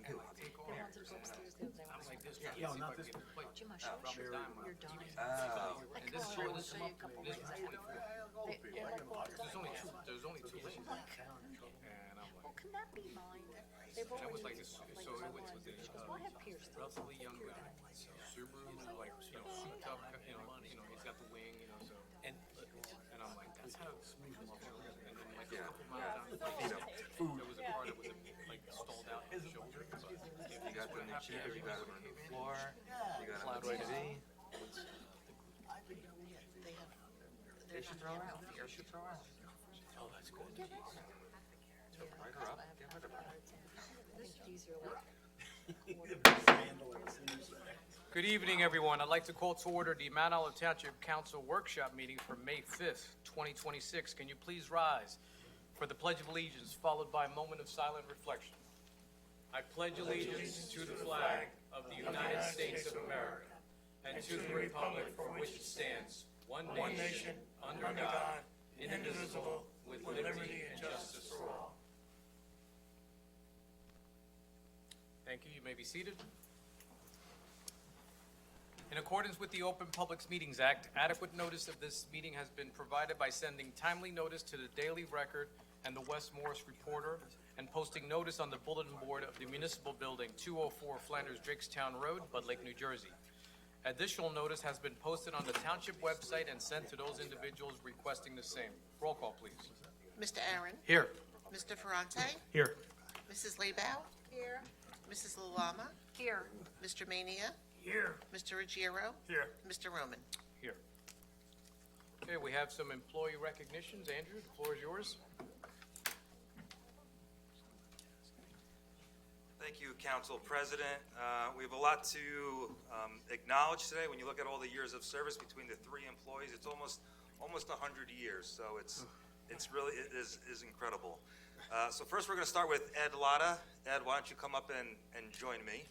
Take off. They wanted to go upstairs the other day. I'm like this. Yeah, not this Jim, I should show you. You're dying. And this Come show, on, I'll this show you a couple is things. 24. They're like all done. There's only two lanes. And I'm Oh, like, can that be mine? They've and it was already, like this, like, so my it was wife, with she this, goes, well, I have pierced it. relatively young guy. Subaru, like, souped up, he's got the wing, so. And I'm like, that's how smooth motherfucker. And then like a couple miles down the road, there was a car that was like stalled out on the shoulder. You got them in the chair, you got them on the floor, you got them on TV. They should throw out. They should throw out. Oh, that's good. Get rid of it. Write her up, get rid of her. I think these are like. Good evening, everyone. I'd like to call to order the Mount Olive Township Council Workshop Meeting for May 5th, 2026. Can you please rise for the Pledge of Allegiance, followed by a moment of silent reflection? I pledge allegiance to the flag of the United States of America and to the republic for which it stands, one nation, under God, indivisible, with liberty and justice for all. Thank you. You may be seated. In accordance with the Open Public Meetings Act, adequate notice of this meeting has been provided by sending timely notice to the Daily Record and the West Morris Reporter, and posting notice on the bulletin board of the Municipal Building, 204 Flanders Drakestown Road, Bud Lake, New Jersey. Additional notice has been posted on the township website and sent to those individuals requesting the same. Roll call, please. Mr. Aaron, Here. Mr. Ferrante, Here. Mrs. Lebow, Here. Mrs. Lalama, Here. Mr. Mania, Here. Mr. Ruggiero, Here. Mr. Roman. Here. Okay, we have some employee recognitions. Andrew, the floor is yours. Thank you, Council President. We have a lot to acknowledge today. When you look at all the years of service between the three employees, it's almost 100 years. So it's really, it is incredible. So first, we're going to start with Ed Lotta. Ed, why don't you come up and join me?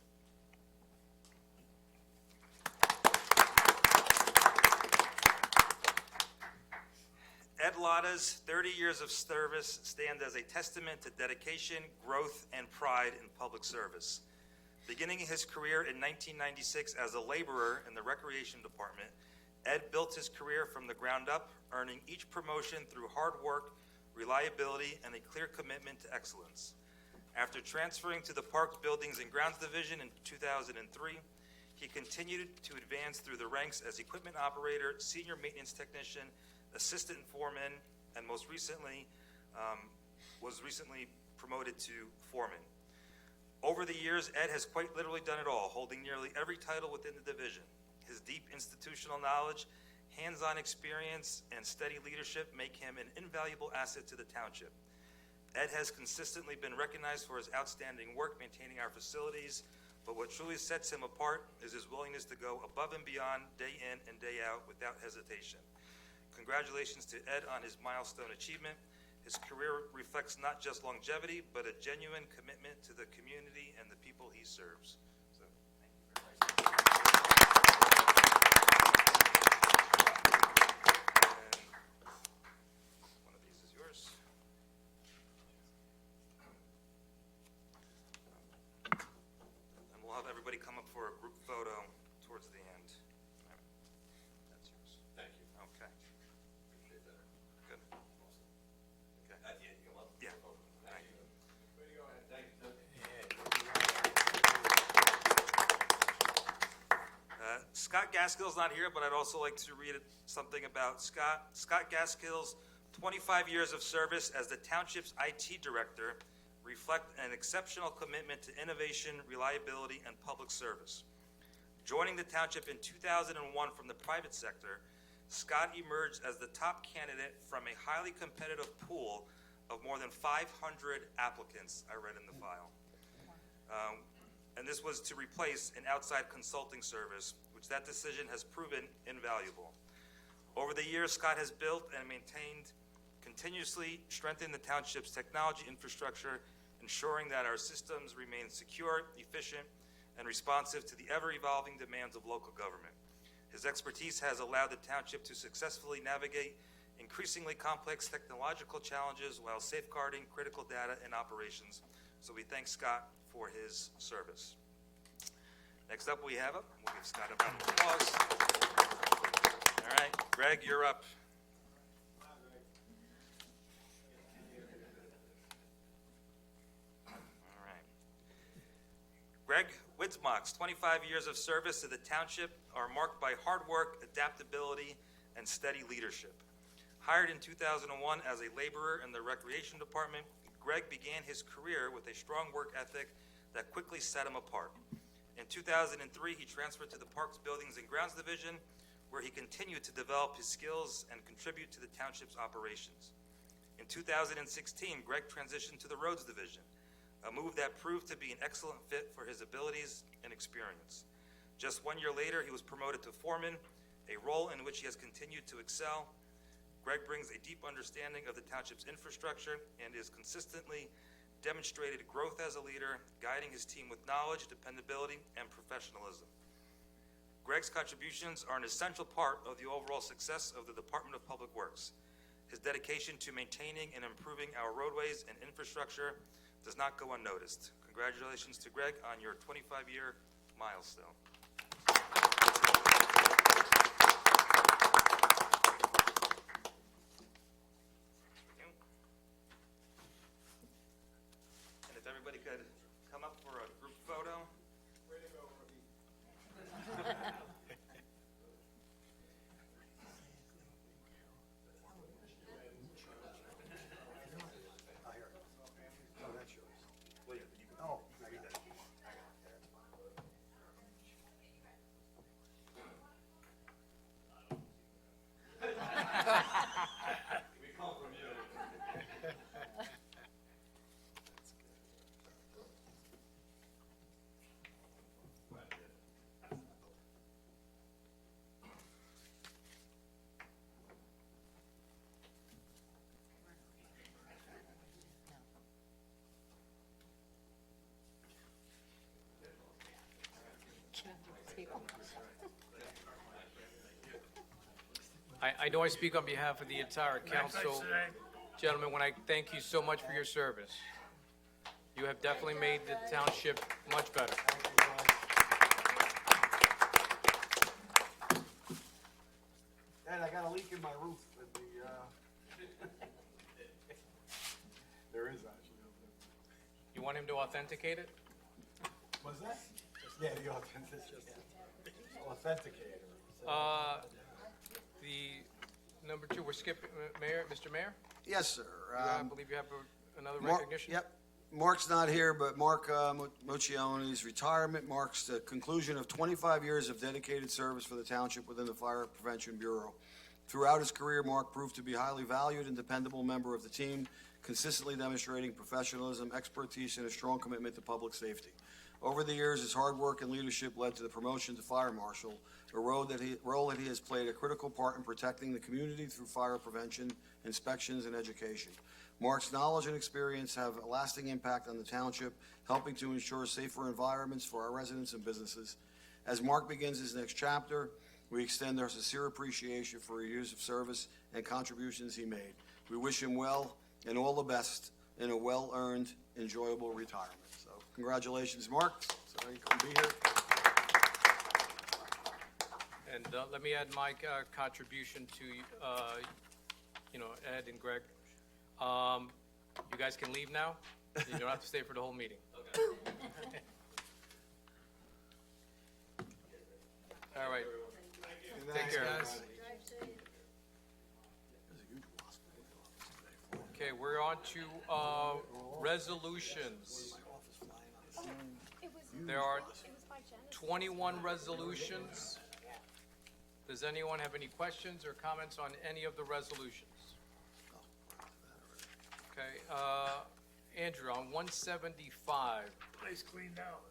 Ed Lotta's 30 years of service stand as a testament to dedication, growth, and pride in public service. Beginning his career in 1996 as a laborer in the Recreation Department, Ed built his career from the ground up, earning each promotion through hard work, reliability, and a clear commitment to excellence. After transferring to the Parks, Buildings, and Grounds Division in 2003, he continued to advance through the ranks as equipment operator, senior maintenance technician, assistant foreman, and most recently was promoted to foreman. Over the years, Ed has quite literally done it all, holding nearly every title within the division. His deep institutional knowledge, hands-on experience, and steady leadership make him an invaluable asset to the township. Ed has consistently been recognized for his outstanding work maintaining our facilities, but what truly sets him apart is his willingness to go above and beyond day in and day out without hesitation. Congratulations to Ed on his milestone achievement. His career reflects not just longevity, but a genuine commitment to the community and the people he serves. So, thank you very much. And one of these is yours. And we'll have everybody come up for a group photo towards the end. All right. That's yours. Thank you. Okay. Appreciate that. Good. Okay. At the end, you come up? Yeah. Thank you. Way to go, Ed. Thank you. Scott Gaskill's not here, but I'd also like to read something about Scott. Scott Gaskill's 25 years of service as the township's IT director reflect an exceptional commitment to innovation, reliability, and public service. Joining the township in 2001 from the private sector, Scott emerged as the top candidate from a highly competitive pool of more than 500 applicants, I read in the file. And this was to replace an outside consulting service, which that decision has proven invaluable. Over the years, Scott has built and maintained, continuously strengthened the township's technology infrastructure, ensuring that our systems remain secure, efficient, and responsive to the ever-evolving demands of local government. His expertise has allowed the township to successfully navigate increasingly complex technological challenges while safeguarding critical data and operations. So we thank Scott for his service. Next up, we'll give Scott a round of applause. All right, Greg, you're up. All right. Greg Witzmock's 25 years of service to the township are marked by hard work, adaptability, and steady leadership. Hired in 2001 as a laborer in the Recreation Department, Greg began his career with a strong work ethic that quickly set him apart. In 2003, he transferred to the Parks, Buildings, and Grounds Division, where he continued to develop his skills and contribute to the township's operations. In 2016, Greg transitioned to the Roads Division, a move that proved to be an excellent fit for his abilities and experience. Just 1 year later, he was promoted to foreman, a role in which he has continued to excel. Greg brings a deep understanding of the township's infrastructure and is consistently demonstrated growth as a leader, guiding his team with knowledge, dependability, and professionalism. Greg's contributions are an essential part of the overall success of the Department of Public Works. His dedication to maintaining and improving our roadways and infrastructure does not go unnoticed. Congratulations to Greg on your 25-year milestone. And if everybody could come up for a group photo. I know I speak on behalf of the entire council. Gentlemen, when I thank you so much for your service. You have definitely made the township much better. Dad, I got a leak in my roof with the, there is actually. You want him to authenticate it? What's that? Yeah, the authenticator. The number two, we're skipping, Mayor, Mr. Mayor? Yes, sir. I believe you have another Mark- recognition? Yep. Mark's not here, but Mark Muccioni's retirement marks the conclusion of 25 years of dedicated service for the township within the Fire Prevention Bureau. Throughout his career, Mark proved to be a highly valued and dependable member of the team, consistently demonstrating professionalism, expertise, and a strong commitment to public safety. Over the years, his hard work and leadership led to the promotion to Fire Marshal, a role that he has played a critical part in protecting the community through fire prevention, inspections, and education. Mark's knowledge and experience have a lasting impact on the township, helping to ensure safer environments for our residents and businesses. As Mark begins his next chapter, we extend our sincere appreciation for his years of service and contributions he made. We wish him well and all the best in a well-earned, enjoyable retirement. So congratulations, Mark. Sorry you couldn't be here. And let me add my contribution to, Ed and Greg. You guys can leave now. You don't have to stay for the whole meeting. All right. Take care. Okay, we're on to resolutions. There are 21 resolutions. Does anyone have any questions or comments on any of the resolutions? Okay, Andrew, on 175. Place cleaned out.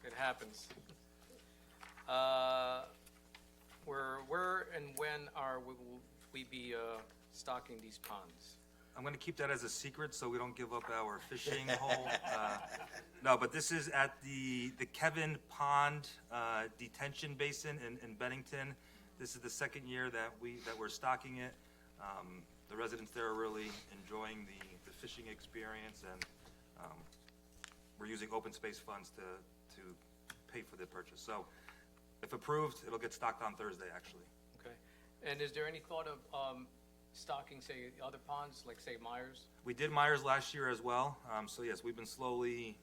It happens. Where and when will we be stocking these ponds? I'm going to keep that as a secret so we don't give up our fishing hole. No, but this is at the Kevin Pond detention basin in Bennington. This is the second year that we're stocking it. The residents there are really enjoying the fishing experience, and we're using open space funds to pay for the purchase. So if approved, it'll get stocked on Thursday, actually. Okay. And is there any thought of stocking, say, other ponds, like, say, Myers? We did Myers last year as well, so yes, we've been slowly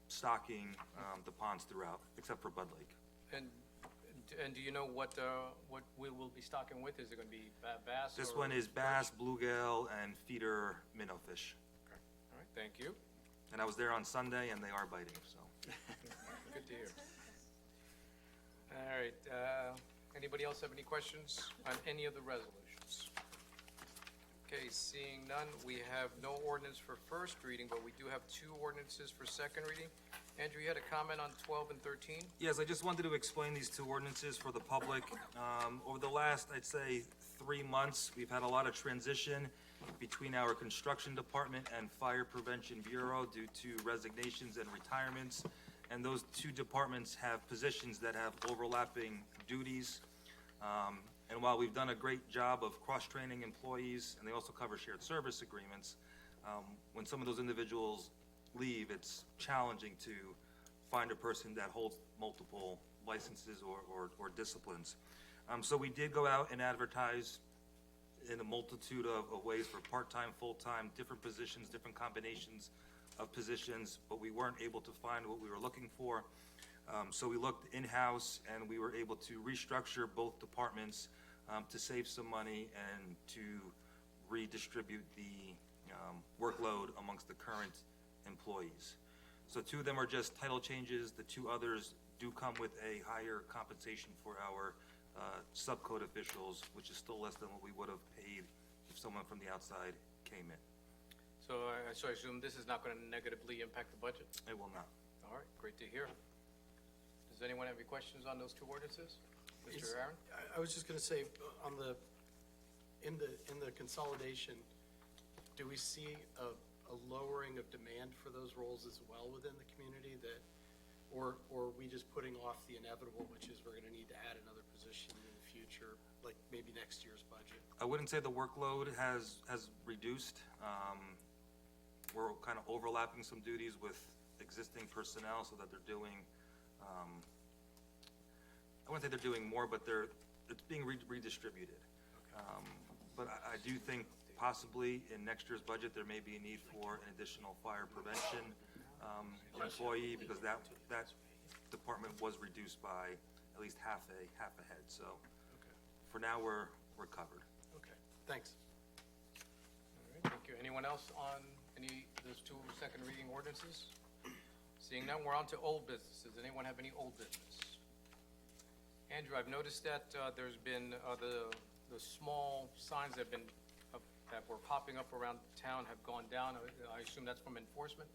stocking the ponds throughout, except for Bud Lake. And do you know what we will be stocking with? Is it going to be bass? This or one is perch? bass, bluegill, and feeder minnow fish. All right, thank you. And I was there on Sunday, and they are biting, so. Good to hear. All right, anybody else have any questions on any of the resolutions? Okay, seeing none, we have no ordinance for first reading, but we do have 2 ordinances for second reading. Andrew, you had a comment on 12 and 13? Yes, I just wanted to explain these 2 ordinances for the public. Over the last, I'd say, 3 months, we've had a lot of transition between our construction department and fire prevention bureau due to resignations and retirements. And those 2 departments have positions that have overlapping duties. And while we've done a great job of cross-training employees, and they also cover shared service agreements, when some of those individuals leave, it's challenging to find a person that holds multiple licenses or disciplines. So we did go out and advertise in a multitude of ways for part-time, full-time, different positions, different combinations of positions, but we weren't able to find what we were looking for. So we looked in-house, and we were able to restructure both departments to save some money and to redistribute the workload amongst the current employees. So 2 of them are just title changes. The 2 others do come with a higher compensation for our subcode officials, which is still less than what we would have paid if someone from the outside came in. So I assume this is not going to negatively impact the budget? It will not. All right, great to hear. Does anyone have any questions on those 2 ordinances? Mr. Aaron? I was just gonna say, in the consolidation, do we see a lowering of demand for those roles as well within the community or are we just putting off the inevitable, which is we're gonna need to add another position in the future, like maybe next year's budget? I wouldn't say the workload has reduced. We're kind of overlapping some duties with existing personnel so that they're doing, I wouldn't say they're doing more, but it's being redistributed. But I do think possibly in next year's budget, there may be a need for an additional fire prevention employee, because that department was reduced by at least half a head. So for now, we're covered. Okay, thanks. All right, thank you. Anyone else on those 2 second reading ordinances? Seeing none, we're on to old businesses. Anyone have any old business? Andrew, I've noticed that there's been the small signs that were popping up around town have gone down. I assume that's from enforcement?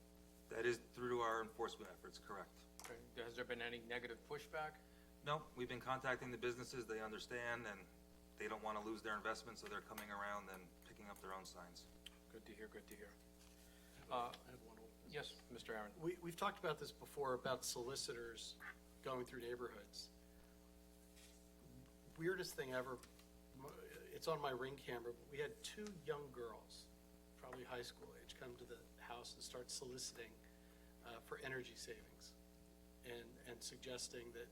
That is through our enforcement efforts, correct. Okay. Has there been any negative pushback? No, we've been contacting the businesses. They understand, and they don't want to lose their investment, so they're coming around and picking up their own signs. Good to hear, good to hear. I have one old business. Yes, Mr. Aaron? We've talked about this before, about solicitors going through neighborhoods. Weirdest thing ever, it's on my Ring camera, but we had 2 young girls, probably high school age, come to the house and start soliciting for energy savings and suggesting that,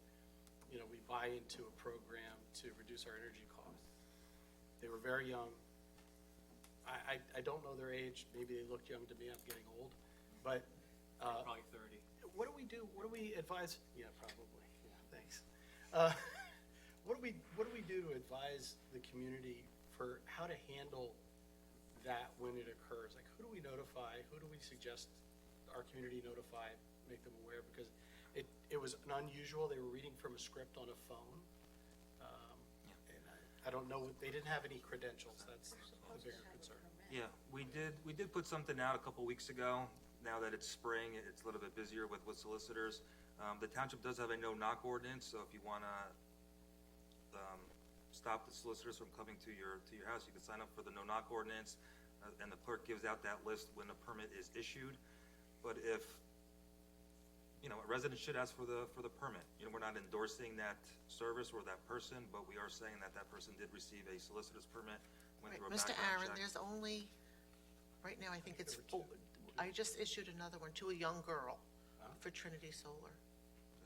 we buy into a program to reduce our energy costs. They were very young. I don't know their age. Maybe they looked young to me. I'm getting old. But Probably 30. what do we do? What do we advise? Yeah, probably. Yeah, thanks. What do we do to advise the community for how to handle that when it occurs? Like, who do we notify? Who do we suggest our community notify, make them aware? Because it was unusual. They were reading from a script on a phone. And I don't know, they didn't have any credentials. That's the bigger concern. Yeah, we did put something out a couple weeks ago. Now that it's spring, it's a little bit busier with solicitors. The township does have a no-knock ordinance, so if you want to stop the solicitors from coming to your house, you can sign up for the no-knock ordinance, and the clerk gives out that list when a permit is issued. But if, a resident should ask for the permit. We're not endorsing that service or that person, but we are saying that person did receive a solicitor's permit, went Right, through a Mr. background Aaron, check. there's only, right now, I think it's 4. I just issued another one to a young girl. for Trinity Solar.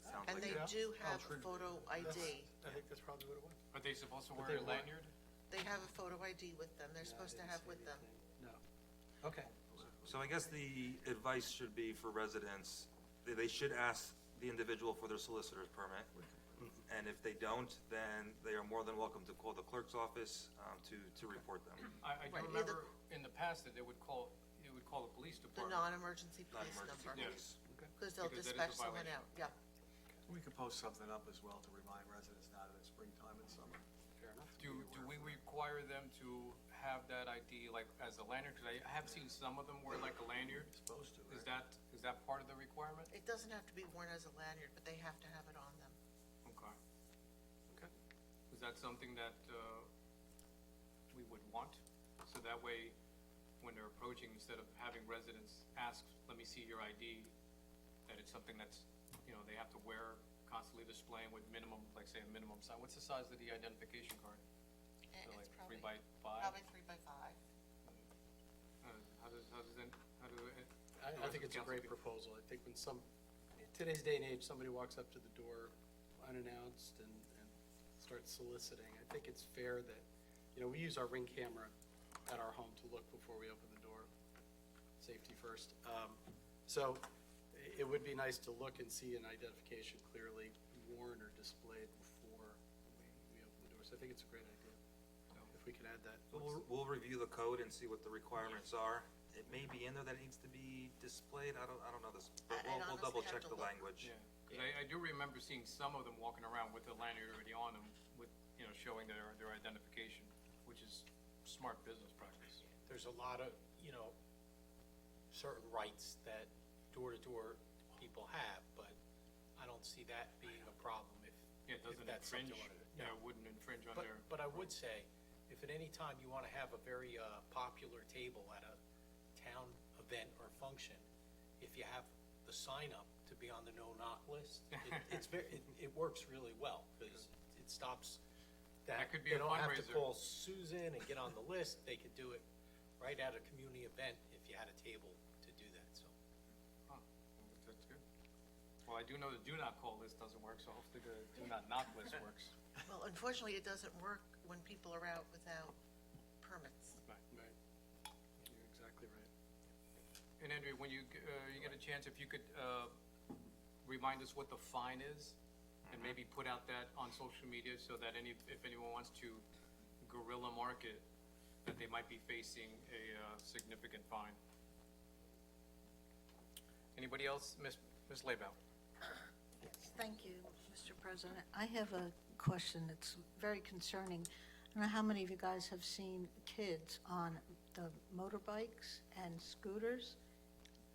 That sounds And like they it. do have Trinity. photo ID. I think that's probably what it was. Are they supposed to But wear they a want- lanyard? They have a photo ID with them. They're No, I supposed to didn't have see with them. anything. No. Okay. So I guess the advice should be for residents, they should ask the individual for their solicitor's permit. And if they don't, then they are more than welcome to call the clerk's office to report them. I do Right, remember in the past that they would call the police The department. non-emergency police Non-emergency number. police. Because they'll Because that is a dispatch someone violation. out, yeah. We could post something up as well to remind residents now that it's springtime and summer. Fair enough. Do we require them to have that ID like as a lanyard? Because I have seen some of them wear like a lanyard. Supposed to, Is right? that part of the requirement? It doesn't have to be worn as a lanyard, but they have to have it on them. Okay. Okay. Is that something that we would want? So that way, when they're approaching, instead of having residents ask, let me see your ID, that it's something that's, they have to wear, constantly displaying with minimum, like say a minimum size. What's the size of the identification card? And So like it's 3 probably, by 5? probably 3 by 5. How does that, I think it's a great proposal. I think when in today's day and age, somebody walks up to the door unannounced and starts soliciting, I think it's fair that, we use our Ring camera at our home to look before we open the door. Safety first. So it would be nice to look and see an identification clearly worn or displayed before we open the door. So I think it's a great idea, if we can add that. So we'll review the code and see what the requirements are. It may be in there that it needs to be displayed, I don't know this, but I'd we'll honestly double have check to the look. language. Yeah, 'cause I do remember seeing some of them walking around with the lanyard already on them, with, showing their identification, which is smart business practice. There's a lot of, certain rights that door-to-door people have, but I don't see that being a problem Yeah, it if doesn't that's something infringe, you wanna do. it wouldn't infringe on But, their. but I would say, if at any time you want to have a very popular table at a town event or function, if you have the sign up to be on the no-knock list, it works really well, because it stops that. That could be a They don't have to fundraiser. call Susan and get on the list, they could do it right at a community event if you had a table to do that, so. Huh, that's good. Well, I do know the do not call list doesn't work, so hopefully the do not knock list works. Well, unfortunately, it doesn't work when people are out without permits. Right. You're exactly right. And Andrea, when you get a chance, if you could remind us what the fine is, and maybe put out that on social media so that if anyone wants to guerrilla market, that they might be facing a significant fine. Anybody else? Ms. Laybow? Yes, thank you, Mr. President. I have a question that's very concerning. I don't know how many of you guys have seen kids on the motorbikes and scooters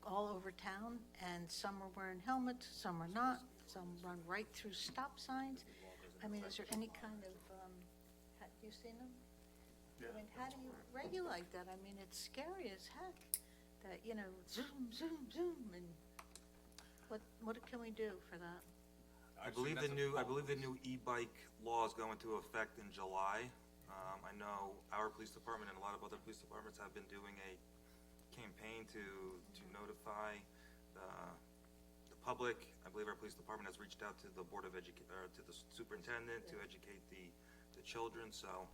all over town, and some are wearing helmets, some are not, some run right through stop signs. I mean, is there any kind of, have you seen them? I mean, how do you regulate that? I mean, it's scary as heck that, zoom, zoom, zoom, and what can we do for that? I believe the new e-bike law is going into effect in July. I know our police department and a lot of other police departments have been doing a campaign to notify the public. I believe our police department has reached out to the to the superintendent to educate the children, so,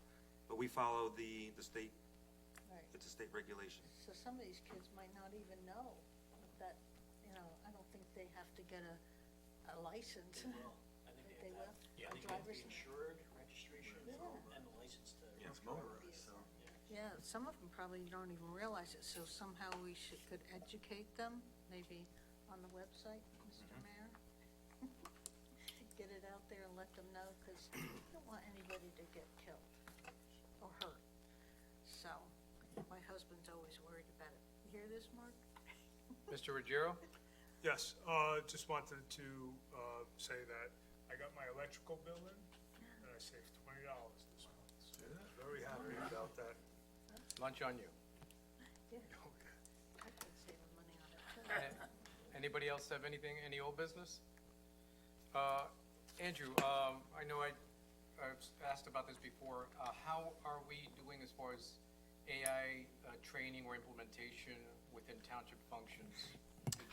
but we follow the state, Right. it's a state regulation. So some of these kids might not even know that, I don't think they have to get a license. I think They will? Yeah, A they get the driver's- insured, registration, Yeah. and the license to. It's motorized, so. Yeah, some of them probably don't even realize it, so somehow we could educate them, maybe on the website, Mr. Mayor? Get it out there and let them know, because we don't want anybody to get killed or hurt. So, my husband's always worried about it. You hear this, Mark? Mr. Ruggiero? Yes, just wanted to say that I got my electrical bill in, and I saved $20 this month. So very happy about that. Lunch on you. Yeah. I could save them money on it, too. Anybody else have anything, any old business? Andrew, I know I've asked about this before. How are we doing as far as AI training or implementation within township functions?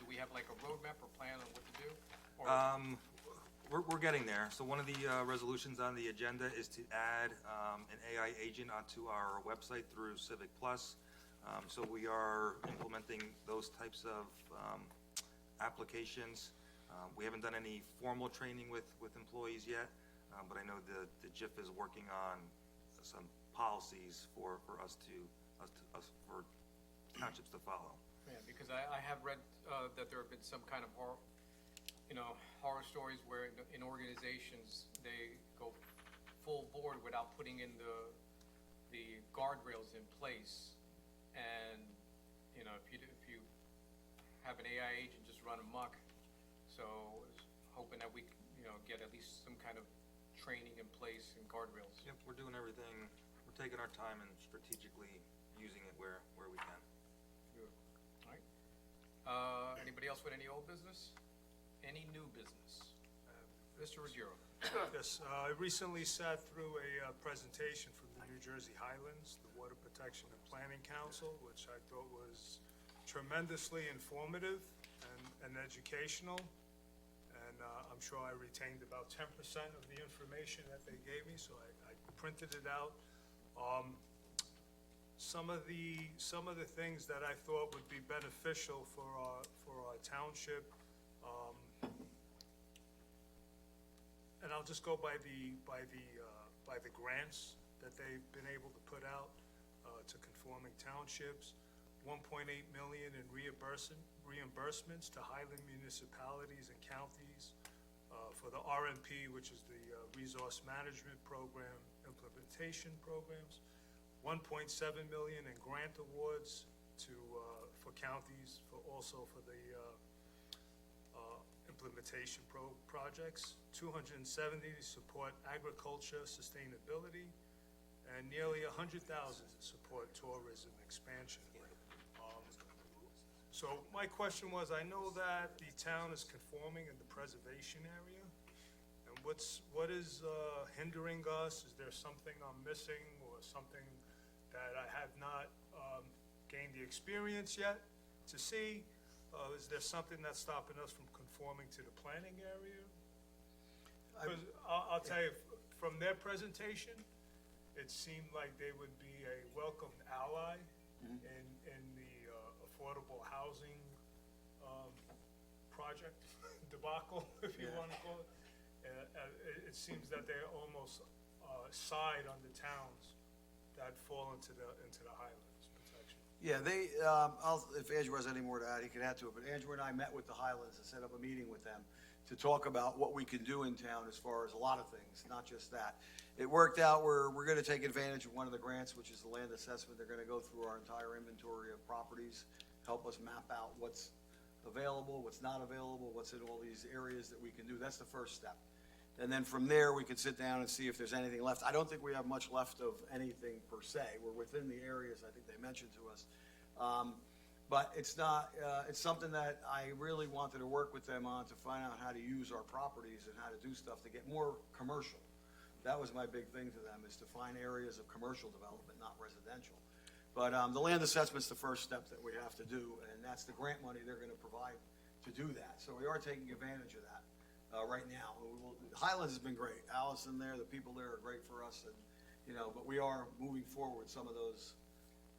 Do we have like a roadmap or plan on what to do? Or- We're getting there. So one of the resolutions on the agenda is to add an AI agent onto our website through Civic Plus. So we are implementing those types of applications. We haven't done any formal training with employees yet, but I know the JIF is working on some policies for for townships to follow. Yeah, because I have read that there have been some kind of horror stories where in organizations, they go full board without putting in the guardrails in place. And, if you have an AI agent just run amok, so I was hoping that we, get at least some kind of training in place and guardrails. Yep, we're doing everything, we're taking our time and strategically using it where we can. Good. All right. Anybody else with any old business? Any new business? Mr. Ruggiero? Yes, I recently sat through a presentation from the New Jersey Highlands, the Water Protection and Planning Council, which I thought was tremendously informative and educational. And I'm sure I retained about 10% of the information that they gave me, so I printed it out. Some of the things that I thought would be beneficial for our township, and I'll just go by the grants that they've been able to put out to conforming townships. 1.8 million in reimbursements to Highland municipalities and counties for the RMP, which is the Resource Management Program implementation programs. 1.7 million in grant awards for counties, for the implementation projects. 270 to support agriculture sustainability, and nearly 100,000 to support tourism expansion. So my question was, I know that the town is conforming in the preservation area, and what is hindering us? Is there something I'm missing, or something that I have not gained the experience yet to see? Is there something that's stopping us from conforming to the planning area? 'Cause I'll tell you, from their presentation, it seemed like they would be a welcomed ally in the affordable housing project debacle, if you want to call it. It seems that they almost side on the towns that fall into the Highlands protection. Yeah, if Andrew has any more to add, he can add to it, but Andrew and I met with the Highlands and set up a meeting with them to talk about what we can do in town as far as a lot of things, not just that. It worked out where we're gonna take advantage of one of the grants, which is the land assessment. They're gonna go through our entire inventory of properties, help us map out what's available, what's not available, what's in all these areas that we can do. That's the first step. And then from there, we could sit down and see if there's anything left. I don't think we have much left of anything per se. We're within the areas I think they mentioned to us. But it's not, it's something that I really wanted to work with them on to find out how to use our properties and how to do stuff to get more commercial. That was my big thing to them, is to find areas of commercial development, not residential. But the land assessment's the first step that we have to do, and that's the grant money they're gonna provide to do that. So we are taking advantage of that right now. Highlands has been great. Allison there, the people there are great for us, and, but we are moving forward some of those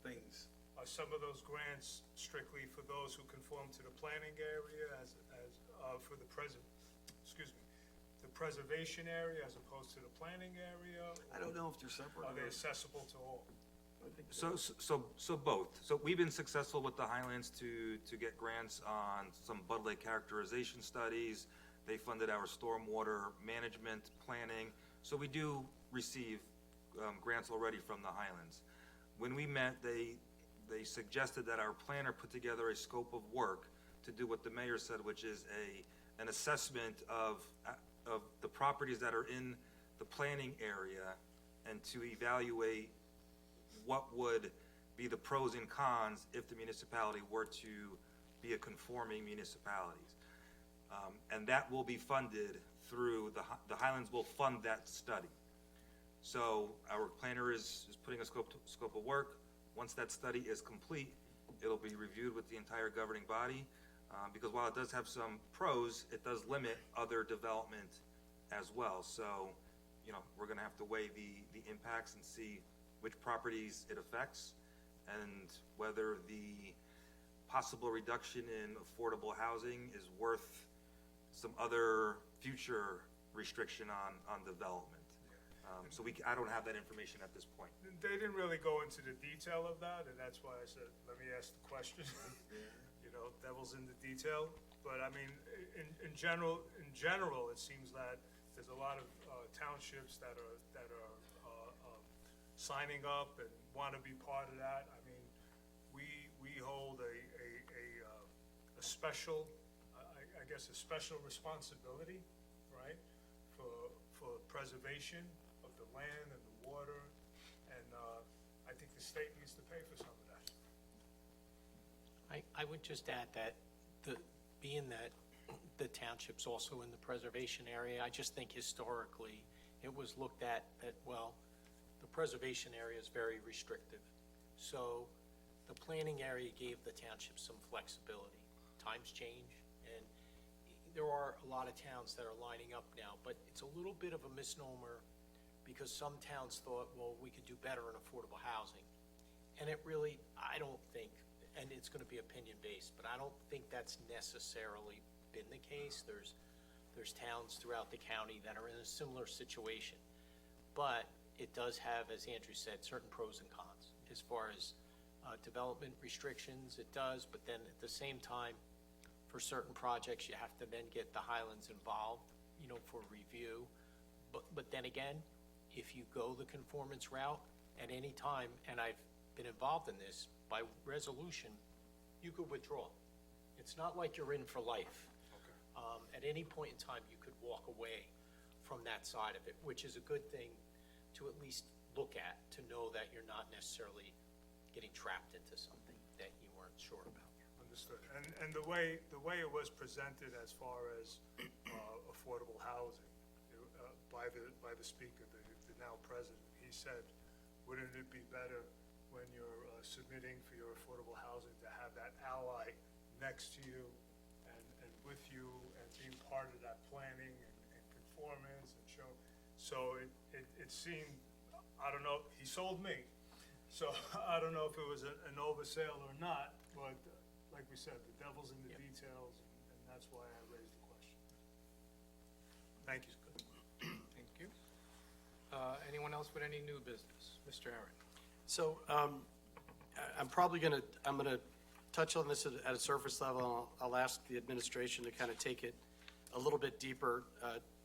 things. Are some of those grants strictly for those who conform to the planning area for the preservation area as opposed to the planning area? I don't know if they're separate. Are they accessible to all? So both. So we've been successful with the Highlands to get grants on some Bud Lake characterization studies. They funded our stormwater management planning. So we do receive grants already from the Highlands. When we met, they suggested that our planner put together a scope of work to do what the mayor said, which is an assessment of the properties that are in the planning area, and to evaluate what would be the pros and cons if the municipality were to be a conforming municipality. And that will be funded through, the Highlands will fund that study. So our planner is putting a scope of work. Once that study is complete, it'll be reviewed with the entire governing body. Because while it does have some pros, it does limit other development as well. So, you know, we're gonna have to weigh the impacts and see which properties it affects and whether the possible reduction in affordable housing is worth some other future restriction on development. So I don't have that information at this point. They didn't really go into the detail of that, and that's why I said, let me ask the question. You know, devil's in the detail, but I mean, in general, it seems that there's a lot of townships that are signing up and want to be part of that. I mean, we hold a special, I guess, a special responsibility, right, for preservation of the land and the water, and I think the state needs to pay for some of that. I would just add that being that the township's also in the preservation area, I just think historically, it was looked at that, well, the preservation area is very restrictive. So the planning area gave the township some flexibility. Times change, and there are a lot of towns that are lining up now, but it's a little bit of a misnomer because some towns thought, well, we could do better in affordable housing. And it really, I don't think, and it's gonna be opinion-based, but I don't think that's necessarily been the case. There's towns throughout the county that are in a similar situation. But it does have, as Andrew said, certain pros and cons. As far as development restrictions, it does, but then at the same time, for certain projects, you have to then get the Highlands involved, you know, for review. But then again, if you go the conformance route at any time, and I've been involved in this, by resolution, you could withdraw. It's not like you're in for life. At any point in time, you could walk away from that side of it, which is a good thing to at least look at, to know that you're not necessarily getting trapped into something that you weren't sure about. Understood. And the way it was presented as far as affordable housing, by the speaker, the now president, he said, wouldn't it be better when you're submitting for your affordable housing to have that ally next to you and with you and being part of that planning and conformance and show. So it seemed, I don't know, he sold me. So I don't know if it was an oversale or not, but like we said, the devil's in the details, and that's why I raised the question. Thank you. Thank you. Anyone else with any new business? Mr. Aaron? So, I'm gonna touch on this at a surface level. I'll ask the administration to kind of take it a little bit deeper,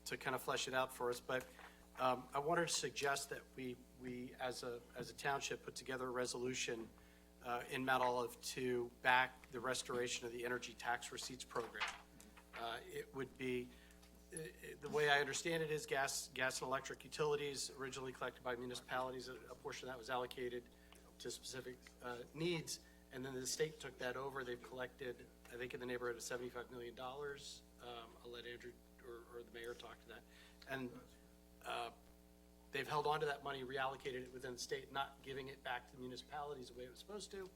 to kind of flesh it out for us. But, I wanted to suggest that we as a township, put together a resolution, in Mount Olive to back the restoration of the energy tax receipts program. It would be, the way I understand it is gas and electric utilities originally collected by municipalities, a portion of that was allocated to specific needs, and then the state took that over. They've collected, I think, in the neighborhood of $75 million. I'll let Andrew or the mayor talk to that. And they've held on to that money, reallocated it within the state, not giving it back to the municipalities the way it was supposed to.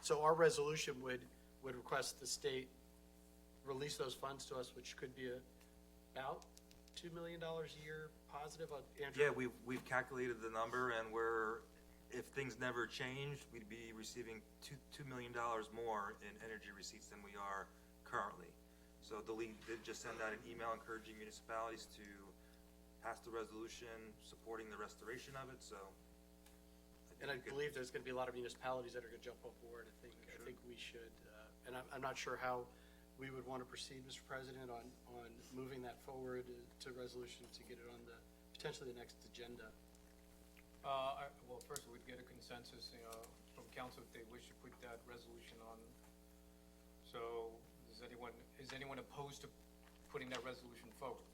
So our resolution would request the state release those funds to us, which could be about $2 million a year positive. Andrew? Yeah, we've calculated the number, and if things never changed, we'd be receiving $2 million more in energy receipts than we are currently. So the league did just send out an email encouraging municipalities to pass the resolution supporting the restoration of it, so. And I believe there's gonna be a lot of municipalities that are gonna jump on board. I think we should, and I'm not sure how we would want to proceed, Mr. President, on moving that forward to resolution to get it on potentially the next agenda. Well, first, we'd get a consensus, from council if they wish to put that resolution on. So, is anyone opposed to putting that resolution forward?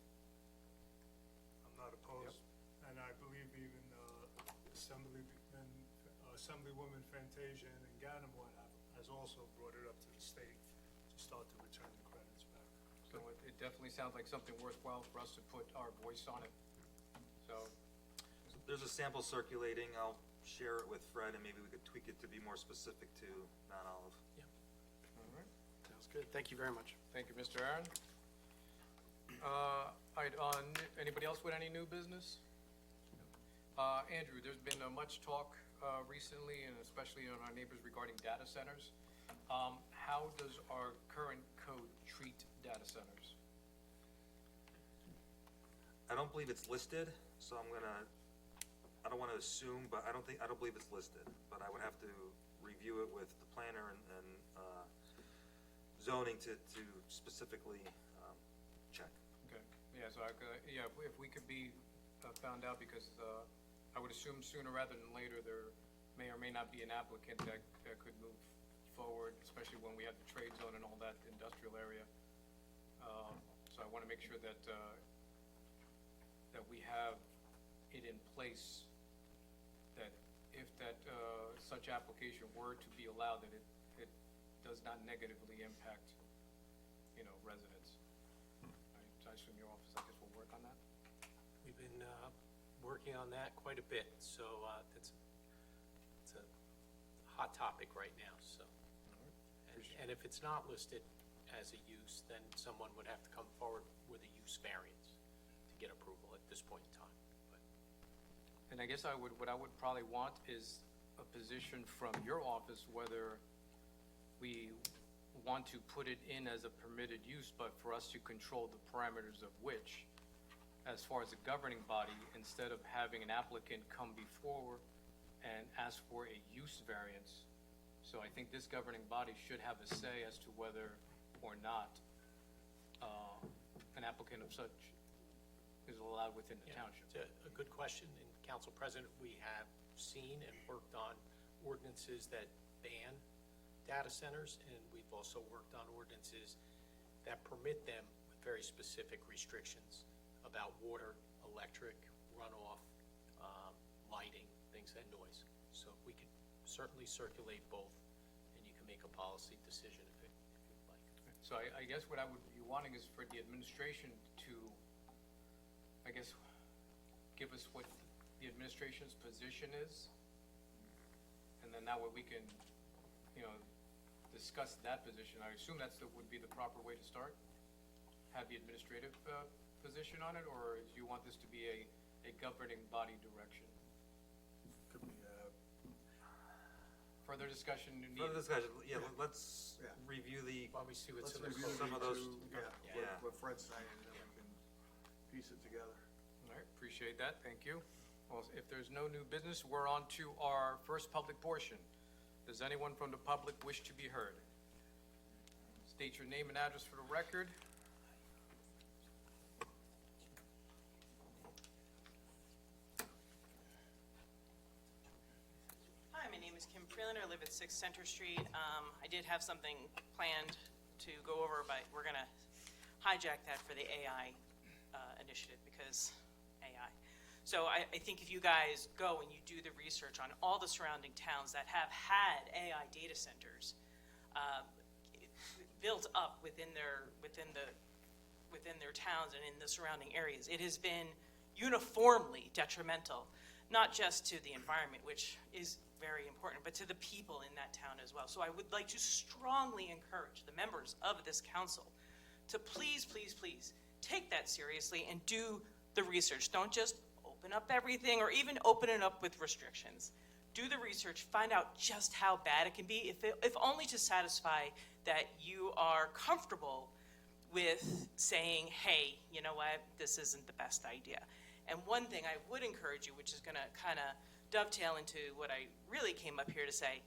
I'm not opposed, and I believe even Assemblywoman Fantasia and Ganamon has also brought it up to the state to start to return the credits back. So it definitely sounds like something worthwhile for us to put our voice on it. So, There's a sample circulating. I'll share it with Fred, and maybe we could tweak it to be more specific to Mount Olive. all right. Sounds Good, thank you very much. Thank you, Mr. Aaron. Anybody else with any new business? Andrew, there's been much talk recently, and especially on our neighbors regarding data centers. How does our current code treat data centers? I don't believe it's listed, so I don't want to assume, but I don't believe it's listed. But I would have to review it with the planner and zoning to specifically check. Okay, yeah, so if we could be found out, because I would assume sooner rather than later, there may or may not be an applicant that could move forward, especially when we have the trade zone and all that industrial area. So I want to make sure that that we have it in place, that if that such application were to be allowed, that it does not negatively impact, residents. I assume your office, I guess, will work on that? We've been working on that quite a bit, so it's a hot topic right now, so. And if it's not listed as a use, then someone would have to come forward with a use variance to get approval at this point in time. But And I guess what I would probably want is a position from your office, whether we want to put it in as a permitted use, but for us to control the parameters of which, as far as a governing body, instead of having an applicant come before and ask for a use variance. So I think this governing body should have a say as to whether or not an applicant of such is allowed within the township. It's a good question, and Council President, we have seen and worked on ordinances that ban data centers, and we've also worked on ordinances that permit them with very specific restrictions about water, electric, runoff, lighting, things, and noise. So we could certainly circulate both, and you can make a policy decision if you'd like. So I guess what I would be wanting is for the administration to, I guess, give us what the administration's position is, and then that way we can, discuss that position. I assume would be the proper way to start? Have the administrative position on it, or do you want this to be a governing body direction? Could be, Further discussion needed? Further discussion, let's review Why don't we see what's let's in the review some of those- what Fred's saying, and then we can piece it together. All right, appreciate that, thank you. Well, if there's no new business, we're on to our first public portion. Does anyone from the public wish to be heard? State your name and address for the record. Hi, my name is Kim Freelander. I live at 6 Center Street. I did have something planned to go over, but we're going to hijack that for the AI initiative, because AI. So I think if you guys go and you do the research on all the surrounding towns that have had AI data centers built up within their towns and in the surrounding areas, it has been uniformly detrimental, not just to the environment, which is very important, but to the people in that town as well. So I would like to strongly encourage the members of this council to please, please, please take that seriously and do the research. Don't just open up everything or even open it up with restrictions. Do the research, find out just how bad it can be, if only to satisfy that you are comfortable with saying, hey, you know what, this isn't the best idea. And one thing I would encourage you, which is going to kind of dovetail into what I really came up here to say,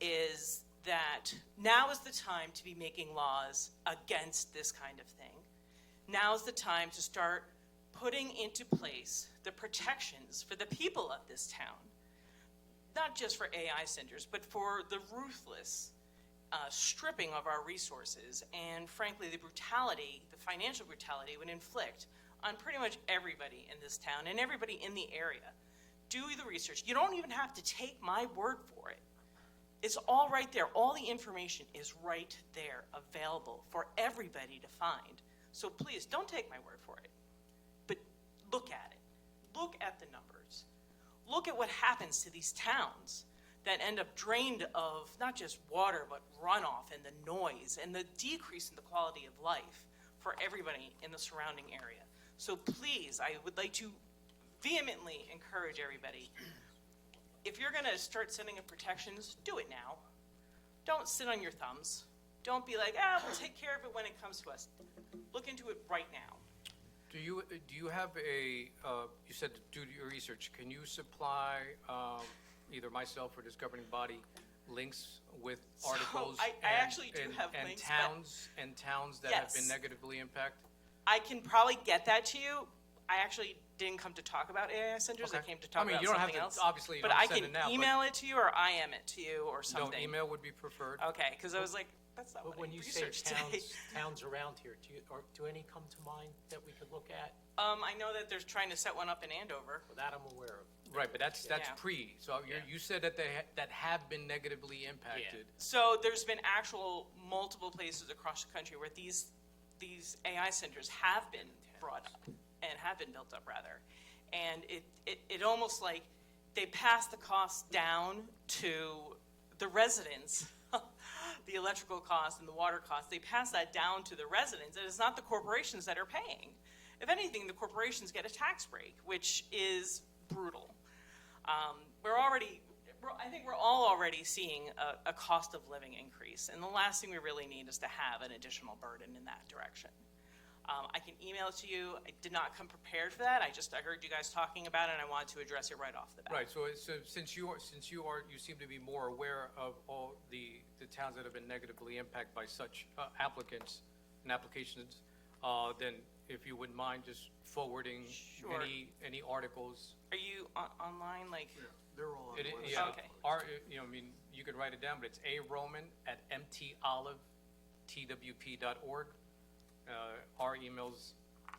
is that now is the time to be making laws against this kind of thing. Now is the time to start putting into place the protections for the people of this town, not just for AI centers, but for the ruthless stripping of our resources and, frankly, the brutality, the financial brutality it would inflict on pretty much everybody in this town and everybody in the area. Do the research. You don't even have to take my word for it. It's all right there. All the information is right there, available for everybody to find. So please, don't take my word for it, but look at it. Look at the numbers. Look at what happens to these towns that end up drained of not just water, but runoff and the noise and the decrease in the quality of life for everybody in the surrounding area. So please, I would like to vehemently encourage everybody, if you're gonna start setting up protections, do it now. Don't sit on your thumbs. Don't be like, we'll take care of it when it comes to us. Look into it right now. Do you have a, you said do your research, can you supply either myself or this governing body links with So, articles? I and- actually do have and links, but- towns that have been Yes. negatively impacted? I can probably get that to you. I actually didn't come to talk about AI centers. I Okay. came to talk I mean, about you don't have something to- else. obviously, you But don't I send can it now, but- email it to you or IM it to you or No, something. email would be preferred. Okay, because I was like, that's not But what when I you say researched today. towns around here, do any come to mind that we could look at? I know that they're trying to set one up in Andover. Well, that I'm aware of. Right, but that's Yeah. pre, so you said that that have been negatively impacted. So there's been actual multiple places across the country where these AI centers have been brought up and have been built up rather. And it almost like they pass the costs down to the residents, the electrical costs and the water costs, they pass that down to the residents, and it's not the corporations that are paying. If anything, the corporations get a tax break, which is brutal. I think we're all already seeing a cost of living increase, and the last thing we really need is to have an additional burden in that direction. I can email it to you. I did not come prepared for that. I heard you guys talking about it, and I wanted to address it right off the bat. Right, so since you seem to be more aware of all the towns that have been negatively impacted by such applicants and applications, then if you wouldn't mind just forwarding Sure. any articles. Are you online, like? They're all on It- the website. yeah, Okay. I mean, you could write it down, but it's aroman@mtolivetwp.org. Our emails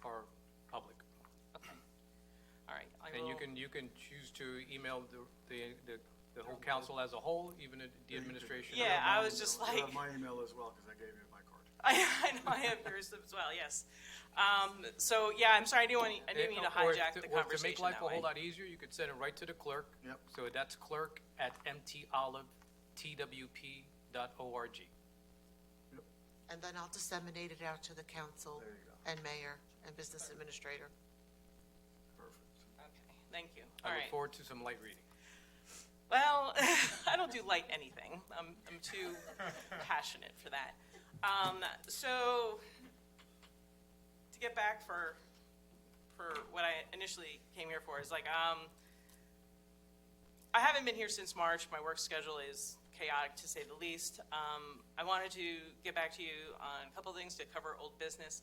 are public. Okay. All right. And you can choose to email the whole council as a whole, even the administration. Yeah, I was just You like, have my email as well, because I gave you my card. I know I have yours as well, yes. So, yeah, I'm sorry, I didn't mean to Or hijack the to make conversation life that a way. whole lot easier, you could send it right to the clerk. Yep. So that's clerk@mtolivetwp.org. And then I'll disseminate it out to the council There you go. and mayor and business administrator. Perfect. Okay, thank you. All I look right. forward to some light reading. Well, I don't do light anything. I'm too passionate for that. So, to get back for what I initially came here for is like, I haven't been here since March. My work schedule is chaotic, to say the least. I wanted to get back to you on a couple of things to cover old business.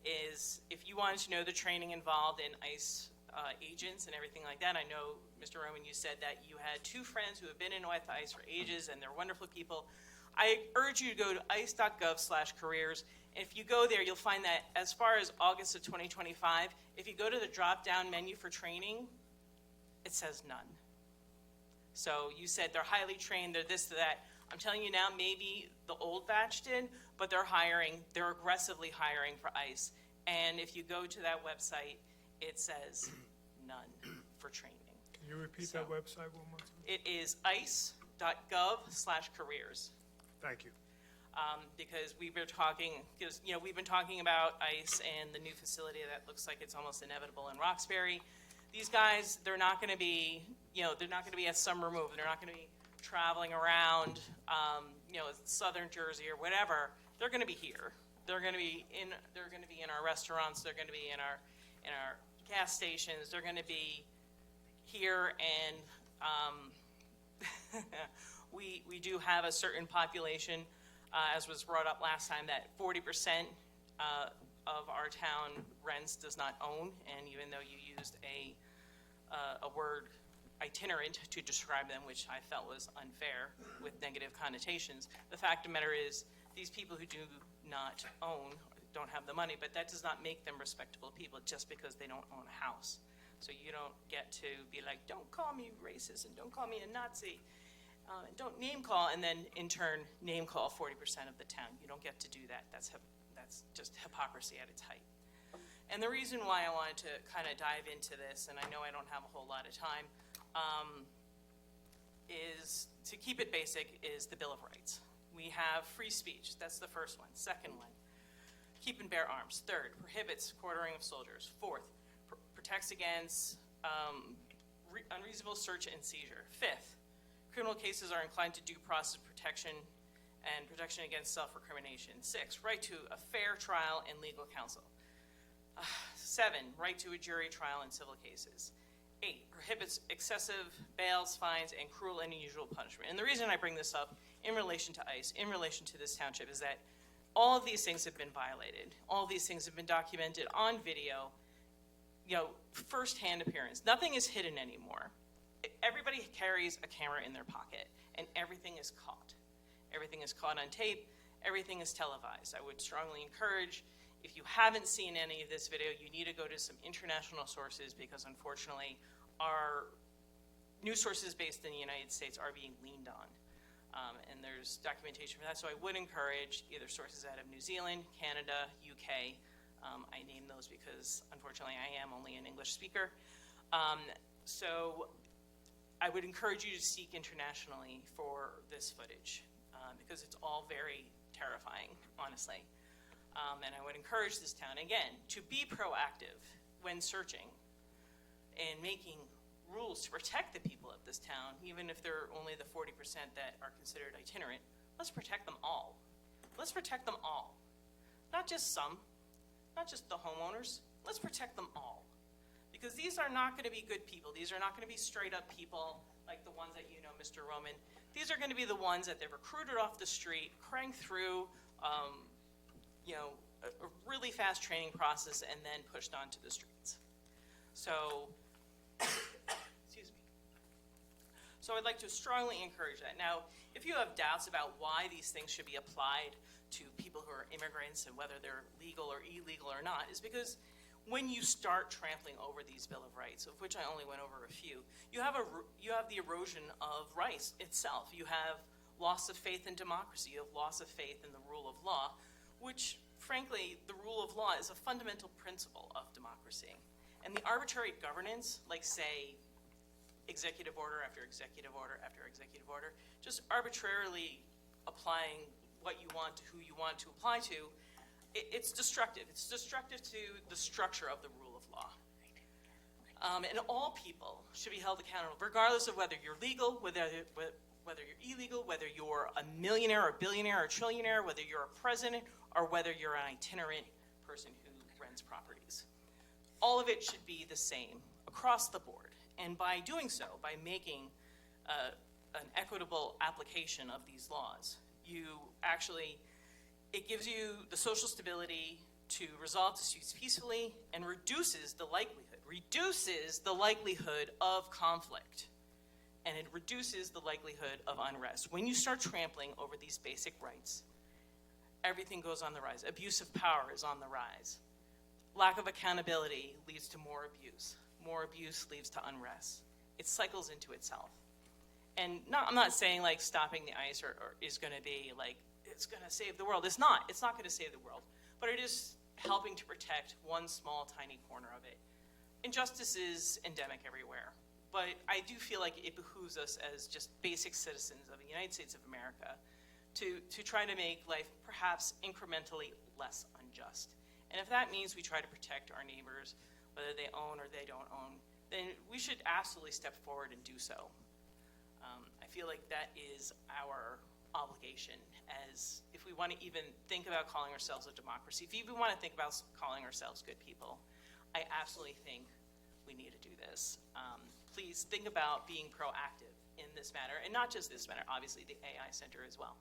Is if you wanted to know the training involved in ICE agents and everything like that. I know, Mr. Roman, you said that you had two friends who have been in with ICE for ages, and they're wonderful people. I urge you to go to ice.gov/careers. And if you go there, you'll find that as far as August of 2025, if you go to the drop-down menu for training, it says none. So you said they're highly trained, they're this, they're that. I'm telling you now, maybe the old batch did, but they're aggressively hiring for ICE. And if you go to that website, it says none for training. Can you repeat So- that website one more time? It is ice.gov/careers. Thank you. Because we've been talking about ICE and the new facility that looks like it's almost inevitable in Roxbury. These guys, they're not gonna be at summer move, they're not gonna be traveling around, southern Jersey or whatever. They're gonna be here. They're gonna be in our restaurants, they're gonna be in our gas stations, they're gonna be here, and, we do have a certain population, as was brought up last time, that 40% of our town rents does not own, and even though you used a word itinerant to describe them, which I felt was unfair with negative connotations, the fact of the matter is, these people who do not own don't have the money, but that does not make them respectable people just because they don't own a house. So you don't get to be like, don't call me racist and don't call me a Nazi. And don't name call, and then in turn, name call 40% of the town. You don't get to do that. That's just hypocrisy at its height. And the reason why I wanted to kind of dive into this, and I know I don't have a whole lot of time, is, to keep it basic, is the Bill of Rights. We have free speech, that's the first one. Second one, keep and bear arms. Third, prohibits quartering of soldiers. Fourth, protects against unreasonable search and seizure. Fifth, criminal cases are inclined to due process protection and protection against self-recrimination. Six, right to a fair trial and legal counsel. 7, right to a jury trial in civil cases. 8, prohibits excessive bails, fines, and cruel and unusual punishment. And the reason I bring this up in relation to ICE, in relation to this township, is that all of these things have been violated. All of these things have been documented on video, you know, firsthand appearance. Nothing is hidden anymore. Everybody carries a camera in their pocket, and everything is caught. Everything is caught on tape. Everything is televised. I would strongly encourage, if you haven't seen any of this video, you need to go to some international sources, because unfortunately our news sources based in the United States are being leaned on. And there's documentation for that. So I would encourage either sources out of New Zealand, Canada, UK. I name those because unfortunately I am only an English speaker. So I would encourage you to seek internationally for this footage, because it's all very terrifying, honestly. And I would encourage this town, again, to be proactive when searching and making rules to protect the people of this town, even if they're only the 40% that are considered itinerant. Let's protect them all. Let's protect them all. Not just some, not just the homeowners. Let's protect them all. Because these are not going to be good people. These are not going to be straight up people like the ones that you know, Mr. Roman. These are going to be the ones that they recruited off the street, cranked through, you know, a really fast training process, and then pushed onto the streets. So, excuse me. So I'd like to strongly encourage that. Now, if you have doubts about why these things should be applied to people who are immigrants and whether they're legal or illegal or not, is because when you start trampling over these Bill of Rights, of which I only went over a few, you have the erosion of rights itself. You have loss of faith in democracy. You have loss of faith in the rule of law, which, frankly, the rule of law is a fundamental principle of democracy. And the arbitrary governance, like, say, executive order after executive order after executive order, just arbitrarily applying what you want to who you want to apply to, it's destructive. It's destructive to the structure of the rule of law. And all people should be held accountable, regardless of whether you're legal, whether you're illegal, whether you're a millionaire or billionaire or trillionaire, whether you're a president, or whether you're an itinerant person who rents properties. All of it should be the same across the board. And by doing so, by making an equitable application of these laws, it gives you the social stability to resolve disputes peacefully and reduces the likelihood of conflict. And it reduces the likelihood of unrest. When you start trampling over these basic rights, everything goes on the rise. Abuse of power is on the rise. Lack of accountability leads to more abuse. More abuse leads to unrest. It cycles into itself. And I'm not saying like stopping the ICE or is going to be like, it's going to save the world. It's not going to save the world. But it is helping to protect one small, tiny corner of it. Injustice is endemic everywhere. But I do feel like it behooves us as just basic citizens of the United States of America to try to make life perhaps incrementally less unjust. And if that means we try to protect our neighbors, whether they own or they don't own, then we should absolutely step forward and do so. I feel like that is our obligation, as if we want to even think about calling ourselves a democracy, if we even want to think about calling ourselves good people, I absolutely think we need to do this. Please think about being proactive in this matter, and not just this matter, obviously the AI Center as well.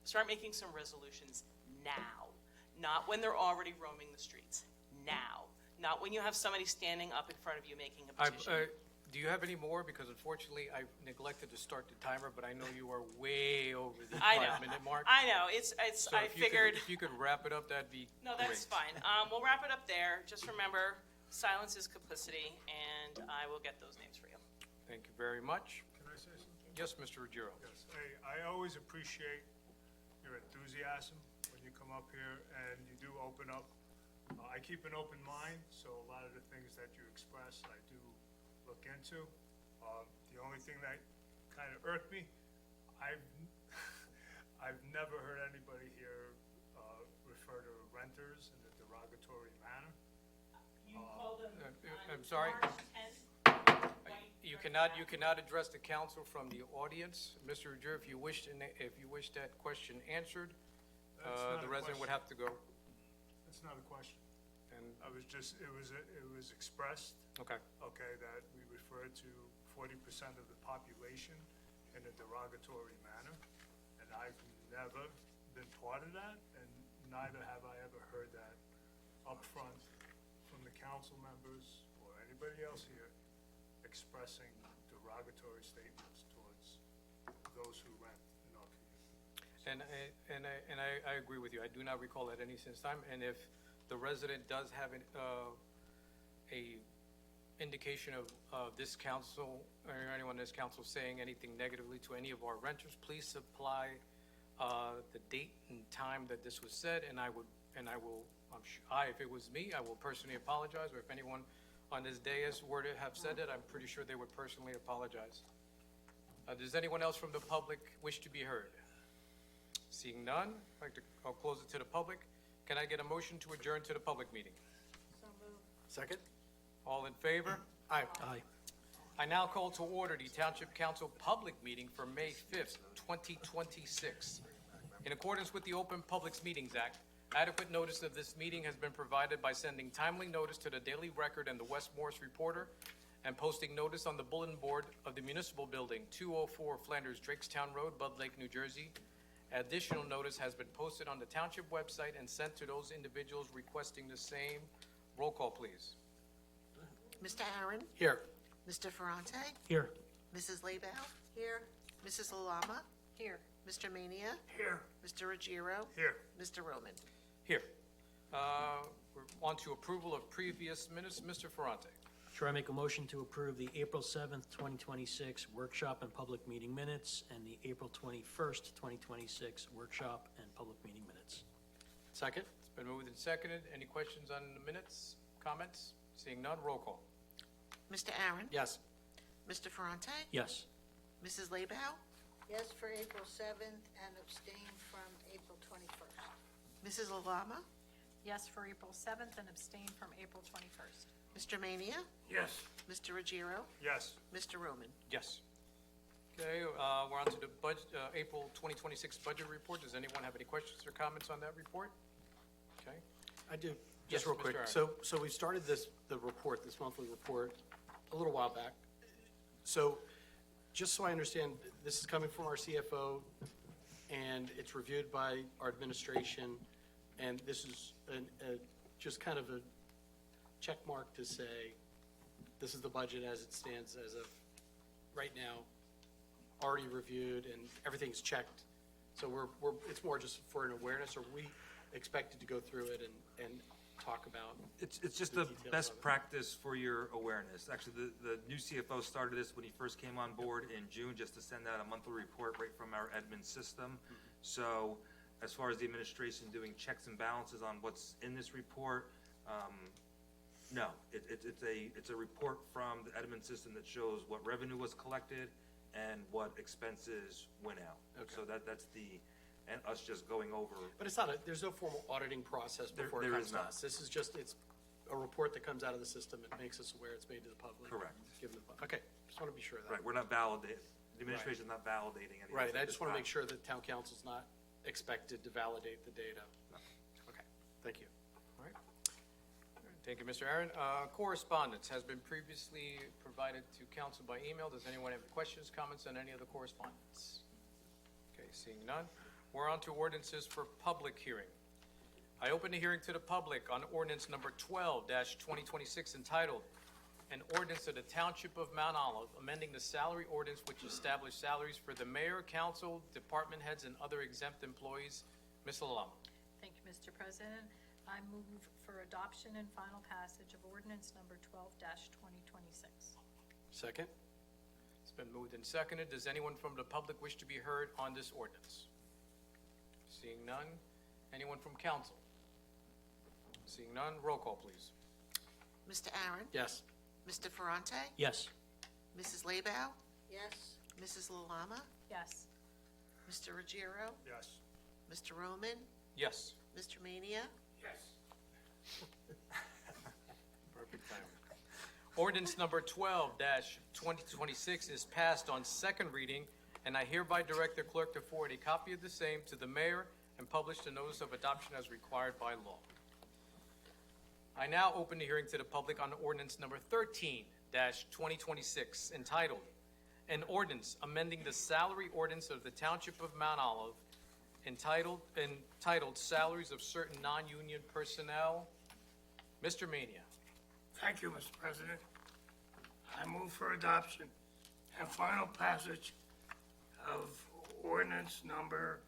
Start making some resolutions now, not when they're already roaming the streets, now. Not when you have somebody standing up in front of you making a petition. Do you have any more? Because unfortunately, I neglected to start the timer, but I know you are way over the 5-minute mark. I know, So I figured. If you could wrap it up, that'd be No, that's great. fine. We'll wrap it up there. Just remember, silence is complicity, and I will get those names for you. Thank you very much. Can I say something? Yes, Mr. Ruggiero. Yes, I always appreciate your enthusiasm when you come up here and you do open up. I keep an open mind, so a lot of the things that you express, I do look into. The only thing that kind of irked me. I've, I've never heard anybody here refer to renters in a derogatory manner. You called them I'm sorry? March 10th. You cannot address the council from the audience. Mr. Ruggiero, if you wish that question answered, That's not the a resident would have to go. That's not a question. And, I was just, it was expressed, okay, okay, that we refer to 40% of the population in a derogatory manner, and I've never been part of that, and neither have I ever heard that up front from the council members or anybody else here expressing derogatory statements towards those who rent in our community. and I agree with you. I do not recall at any since time, and if the resident does have a indication of this council, or anyone in this council saying anything negatively to any of our renters, please supply the date and time that this was said, and I will, if it was me, I will personally apologize, or if anyone on this dais were to have said it, I'm pretty sure they would personally apologize. Does anyone else from the public wish to be heard? Seeing none, I'll close it to the public. Can I get a motion to adjourn to the public meeting? Second? All in favor? Aye. I now call to order the Township Council public meeting for May 5th, 2026. In accordance with the Open Publics Meetings Act, adequate notice of this meeting has been provided by sending timely notice to the Daily Record and the West Morris Reporter and posting notice on the bulletin board of the municipal building, 204 Flanders Drakestown Road, Bud Lake, New Jersey. Additional notice has been posted on the township website and sent to those individuals requesting the same. Roll call, please. Mr. Aaron, Here. Mr. Ferrante, Here. Mrs. Labow, Here? Mrs. Lalama, Here. Mr. Mania, Here. Mr. Ruggiero, Here. Mr. Roman. Here. We're on to approval of previous minutes. Mr. Ferrante. Sure, I make a motion to approve the April 7th, 2026 workshop and public meeting minutes and the April 21st, 2026 workshop and public meeting minutes. Second? It's been moved and seconded. Any questions on the minutes, comments? Seeing none, roll call. Mr. Aaron, Yes. Mr. Ferrante, Yes. Mrs. Labow, Yes for April 7th and abstain from April 21st. Mrs. Lalama, Yes for April 7th and abstain from April 21st. Mr. Mania, Yes. Mr. Ruggiero, Yes. Mr. Roman. Yes. Okay, we're on to the budget, April 2026 budget report. Does anyone have any questions or comments on that report? Okay. I do, Yes, just real Mr. quick. Aaron. So we started this monthly report, a little while back. So, just so I understand, this is coming from our CFO, and it's reviewed by our administration, and this is just kind of a check mark to say, this is the budget as it stands as of right now, already reviewed, and everything's checked. So it's more just for an awareness, or we expected to go through it and talk about. It's just The the details best of it. practice for your awareness. Actually, the new CFO started this when he first came on board in June, just to send out a monthly report right from our admin system. So as far as the administration doing checks and balances on what's in this report, no. It's a report from the admin system that shows what revenue was collected and what expenses went out. Okay. So that's and us just going over. But it's not, there's no formal auditing process before it there comes is to not. us. This is just, it's a report that comes out of the system. It makes us aware, it's made to the public. Correct. Given the, okay, just want to be sure of that. Right, we're not validating, the administration's not validating anything. Right, I at just this want to time. make sure that town council's not expected to validate the data. Okay, thank you. All right. Thank you, Mr. Aaron. Correspondence has been previously provided to council by email. Does anyone have questions, comments on any of the correspondence? Okay, seeing none. We're on to ordinances for public hearing. I open the hearing to the public on ordinance number 12-2026 entitled, "An Ordinance of the Township of Mount Olive amending the salary ordinance which established salaries for the mayor, council, department heads, and other exempt employees." Ms. Lalama. Thank you, Mr. President. I move for adoption and final passage of ordinance number 12-2026. Second? It's been moved and seconded. Does anyone from the public wish to be heard on this ordinance? Seeing none. Anyone from council? Seeing none, roll call, please. Mr. Aaron, Yes. Mr. Ferrante, Yes. Mrs. Labow, Yes? Mrs. Lalama, Yes. Mr. Ruggiero, Yes. Mr. Roman, Yes. Mr. Mania, Perfect timing. Ordinance number 12-2026 is passed on second reading, and I hereby direct the clerk to forward a copy of the same to the mayor and publish the notice of adoption as required by law. I now open the hearing to the public on ordinance number 13-2026, entitled, "An Ordinance Amending the Salary Ordinance of the Township of Mount Olive," entitled Salaries of Certain Non-Union Personnel. Mr. Mania. Thank you, Mr. President. I move for adoption and final passage of ordinance number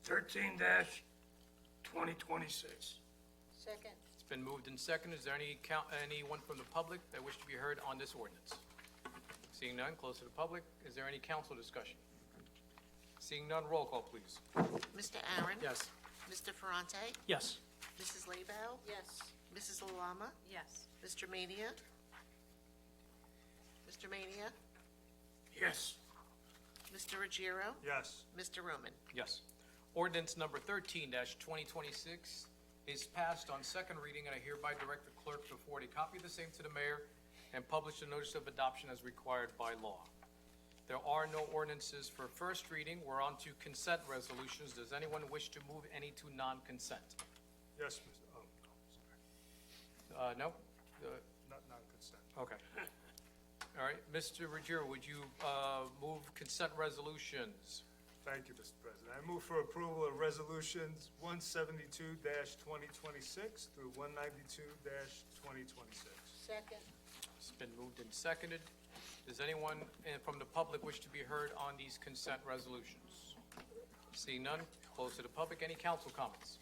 13-2026. Second. It's been moved and seconded. Is there anyone from the public that wish to be heard on this ordinance? Seeing none, close to the public. Is there any council discussion? Seeing none, roll call, please. Mr. Aaron. Yes. Mr. Ferrante, Yes. Mrs. Labow, Yes. Mrs. Lalama, Yes. Mr. Mania, Mr. Mania, Yes. Mr. Ruggiero, Yes. Mr. Roman. Yes. Ordinance number 13-2026 is passed on second reading, and I hereby direct the clerk to forward a copy of the same to the mayor and publish a notice of adoption as required by law. There are no ordinances for first reading. We're on to consent resolutions. Does anyone wish to move any to non-consent? Yes, Mr., sorry, No? not non-consent. Okay. All right, Mr. Ruggiero, would you move consent resolutions? Thank you, Mr. President. I move for approval of resolutions 172-2026 through 192-2026. Second. It's been moved and seconded. Does anyone from the public wish to be heard on these consent resolutions? Seeing none, close to the public. Any council comments?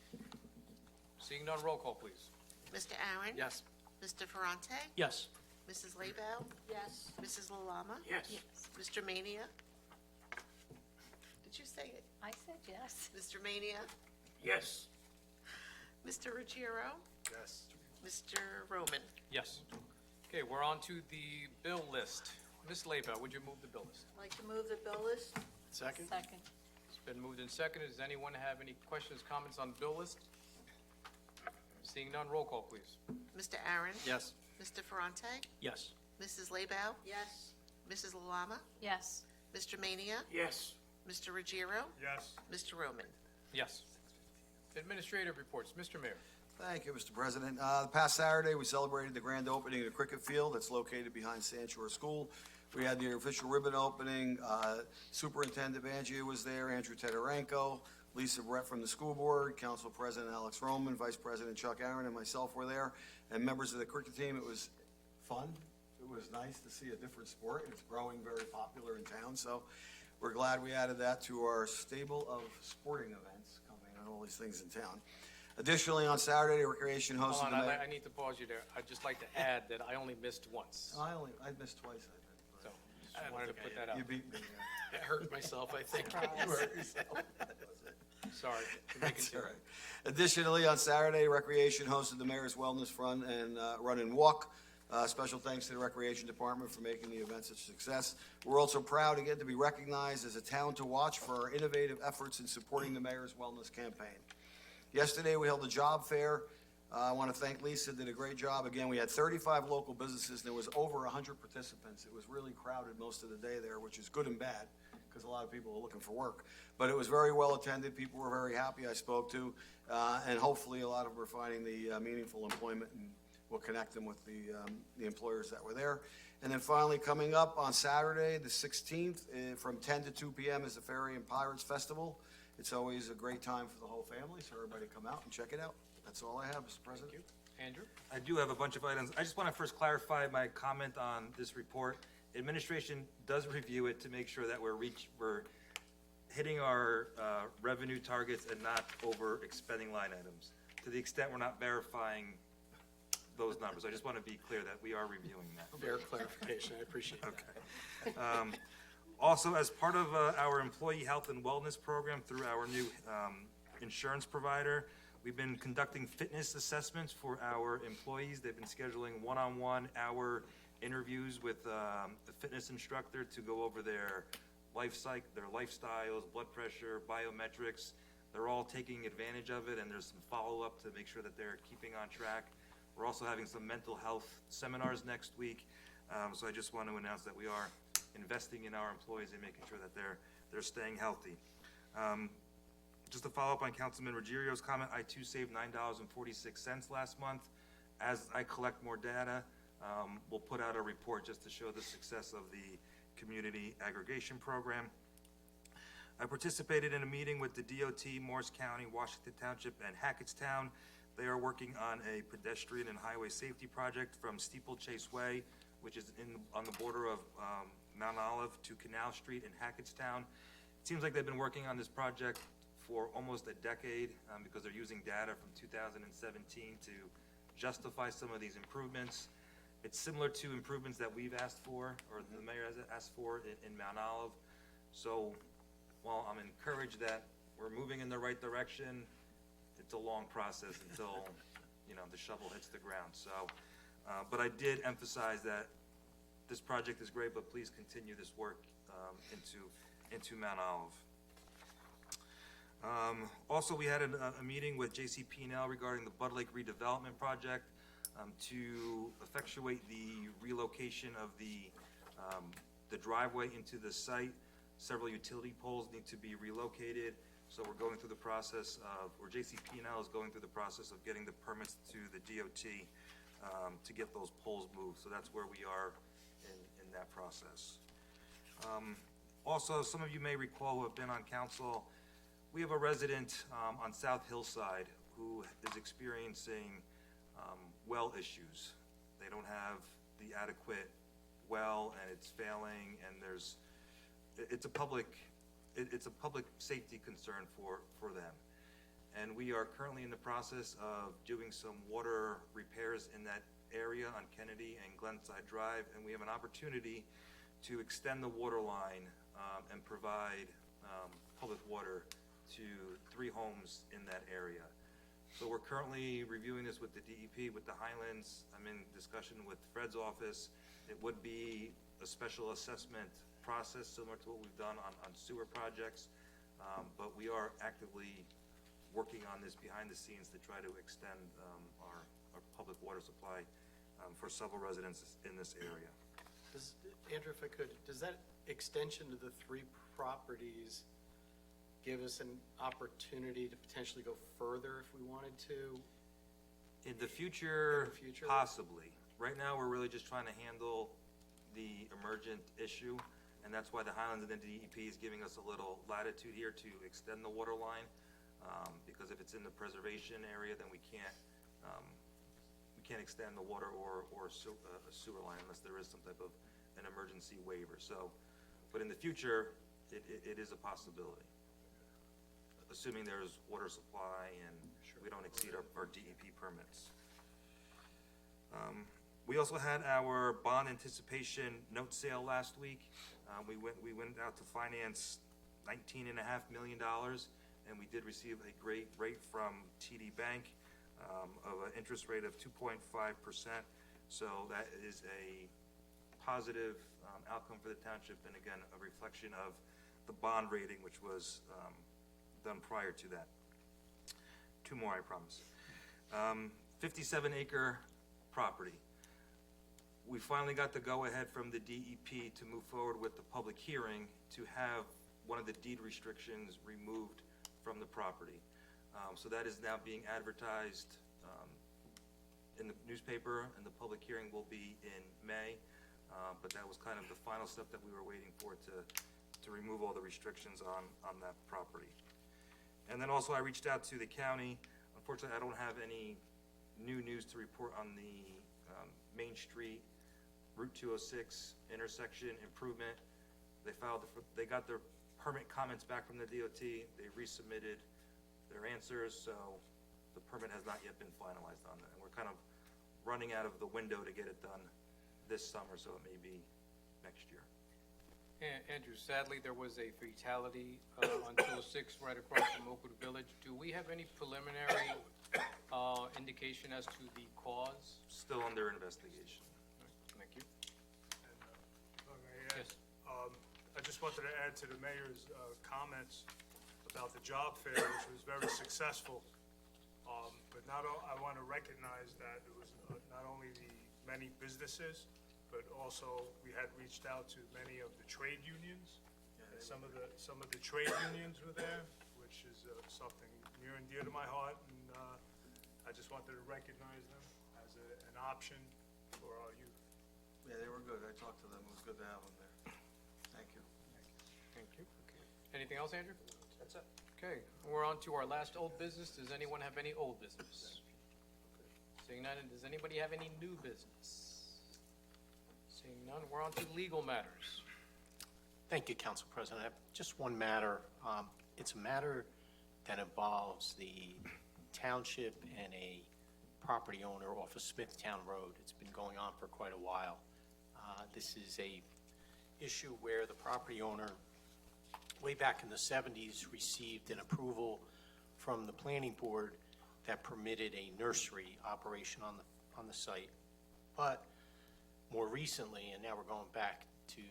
Seeing none, roll call, please. Mr. Aaron. Yes. Mr. Ferrante, Yes. Mrs. Labow, Yes. Mrs. Lalama. Yes. Mr. Mania. Did you say it? I said yes. Mr. Mania, Yes. Mr. Ruggiero, Yes. Mr. Roman. Yes. Okay, we're on to the bill list. Ms. Leyba, would you move the bill list? I'd like to move the bill list. Second? Second. It's been moved and seconded. Does anyone have any questions, comments on the bill list? Seeing none, roll call, please. Mr. Aaron. Yes. Mr. Ferrante, Yes. Mrs. Labow, Yes. Mrs. Lalama, Yes. Mr. Mania, Yes. Mr. Ruggiero, Yes. Mr. Roman. Yes. Administrative reports. Mr. Mayor. Thank you, Mr. President. The past Saturday, we celebrated the grand opening of the cricket field that's located behind Sand Shore School. We had the official ribbon opening. Superintendent Bangia was there, Andrew Tedorenko, Lisa Brett from the school board, Council President Alex Roman, Vice President Chuck Aaron, and myself were there, and members of the cricket team. It was fun. It was nice to see a different sport. It's growing very popular in town, so we're glad we added that to our stable of sporting events coming and all these things in town. Additionally, on Saturday, Recreation hosted Hold the on, Met- I need to pause you there. I'd just like to add that I only missed once, I missed twice, I so I wanted to put that out. think. You beat me, yeah. I hurt myself, I think. You hurt yourself. Sorry. That's all right. Additionally, on Saturday, Recreation hosted the Mayor's Wellness Run and Walk. Special thanks to the Recreation Department for making the event such a success. We're also proud again to be recognized as a town to watch for our innovative efforts in supporting the Mayor's Wellness campaign. Yesterday, we held a job fair. I want to thank Lisa, did a great job. Again, we had 35 local businesses, and there was over 100 participants. It was really crowded most of the day there, which is good and bad, because a lot of people are looking for work. But it was very well attended. People were very happy I spoke to, and hopefully a lot of them are finding the meaningful employment, and we'll connect them with the employers that were there. And then finally, coming up on Saturday, the 16th, from 10 to 2 p.m. is the Ferry and Pirates Festival. It's always a great time for the whole family, so everybody come out and check it out. That's all I have, Mr. President. Thank you. Andrew? I do have a bunch of items. I just want to first clarify my comment on this report. Administration does review it to make sure that we're hitting our revenue targets and not over expending line items. To the extent we're not verifying those numbers, I just want to be clear that we are reviewing that. Fair clarification, I appreciate that. Okay. Also, as part of our employee health and wellness program through our new insurance provider, we've been conducting fitness assessments for our employees. They've been scheduling one-on-one hour interviews with a fitness instructor to go over their their lifestyles, blood pressure, biometrics. They're all taking advantage of it, and there's some follow-up to make sure that they're keeping on track. We're also having some mental health seminars next week. So I just want to announce that we are investing in our employees and making sure that they're staying healthy. Just to follow up on Councilman Ruggiero's comment, I too saved $9.46 last month. As I collect more data, we'll put out a report just to show the success of the community aggregation program. I participated in a meeting with the DOT, Morris County, Washington Township, and Hackettstown. They are working on a pedestrian and highway safety project from Steeplechase Way, which is on the border of Mount Olive, to Canal Street in Hackettstown. It seems like they've been working on this project for almost a decade because they're using data from 2017 to justify some of these improvements. It's similar to improvements that we've asked for, or the mayor has asked for in Mount Olive. So while I'm encouraged that we're moving in the right direction, it's a long process until, the shovel hits the ground. So, but I did emphasize that this project is great, but please continue this work into Mount Olive. Also, we had a meeting with J.C. P&L regarding the Bud Lake redevelopment project to effectuate the relocation of the driveway into the site. Several utility poles need to be relocated, so we're going through the process or J.C. P&L is going through the process of getting the permits to the DOT to get those poles moved. So that's where we are in that process. Also, some of you may recall who have been on council, we have a resident on South Hillside who is experiencing well issues. They don't have the adequate well, and it's failing, and it's a public safety concern for them. And we are currently in the process of doing some water repairs in that area on Kennedy and Glenside Drive, and we have an opportunity to extend the water line and provide public water to 3 homes in that area. So we're currently reviewing this with the DEP, with the Highlands. I'm in discussion with Fred's office. It would be a special assessment process similar to what we've done on sewer projects, but we are actively working on this behind the scenes to try to extend our public water supply for several residents in this area. Andrew, if I could, does that extension to the 3 properties give us an opportunity to potentially go further if we wanted to? In the future, possibly. Right now, we're really just trying to handle the emergent issue, and that's why the Highlands and the DEP is giving us a little latitude here to extend the water line, because if it's in the preservation area, then we can't extend the water or a sewer line unless there is some type of an emergency waiver. So, but in the future, it is a possibility, assuming there's water supply and we don't exceed our DEP permits. We also had our bond anticipation note sale last week. We went out to finance $19.5 million, and we did receive a great rate from TD Bank of an interest rate of 2.5%. So that is a positive outcome for the township, and again, a reflection of the bond rating, which was done prior to that. 2 more, I promise. 57-acre property. We finally got the go-ahead from the DEP to move forward with the public hearing to have one of the deed restrictions removed from the property. So that is now being advertised in the newspaper, and the public hearing will be in May. But that was kind of the final step that we were waiting for to remove all the restrictions on that property. And then also I reached out to the county. Unfortunately, I don't have any new news to report on the Main Street Route 206 intersection improvement. They got their permit comments back from the DOT. They resubmitted their answers, so the permit has not yet been finalized on that. And we're kind of running out of the window to get it done this summer, so it may be next year. Andrew, sadly, there was a fatality on 206 right across from Oakwood Village. Do we have any preliminary indication as to the cause? Still under investigation. Thank you. Yes. I just wanted to add to the mayor's comments about the job fair, which was very successful. But I want to recognize that it was not only the many businesses, but also we had reached out to many of the trade unions. And some of the trade unions were there, which is something near and dear to my heart. And I just wanted to recognize them as an option for our youth. Yeah, they were good. I talked to them. It was good to have them there. Thank you. Thank you. Anything else, Andrew? That's it. Okay, we're on to our last old business. Does anyone have any old business? Seeing none, does anybody have any new business? Seeing none, we're on to legal matters. Thank you, Council President. I have just one matter. It's a matter that involves the township and a property owner off of Smithtown Road. It's been going on for quite a while. This is a issue where the property owner, way back in the 70s, received an approval from the planning board that permitted a nursery operation on the site. But more recently, and now we're going back to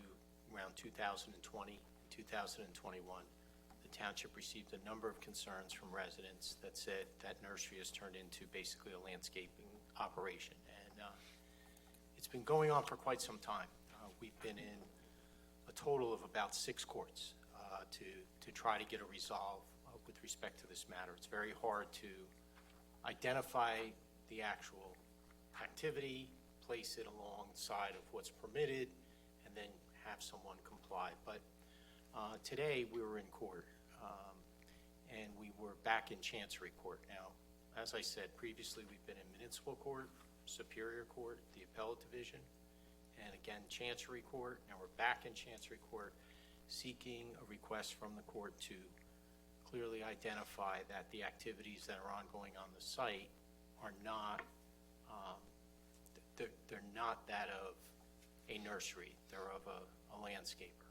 around 2020, 2021, the township received a number of concerns from residents that said that nursery has turned into basically a landscaping operation. And it's been going on for quite some time. We've been in a total of about 6 courts to try to get a resolve with respect to this matter. It's very hard to identify the actual activity, place it alongside of what's permitted, and then have someone comply. But today, we were in court, and we were back in Chancery Court. Now, as I said previously, we've been in municipal court, Superior Court, the Appellate Division, and again, Chancery Court. Now we're back in Chancery Court, seeking a request from the court to clearly identify that the activities that are ongoing on the site are not, they're not that of a nursery, they're of a landscaper.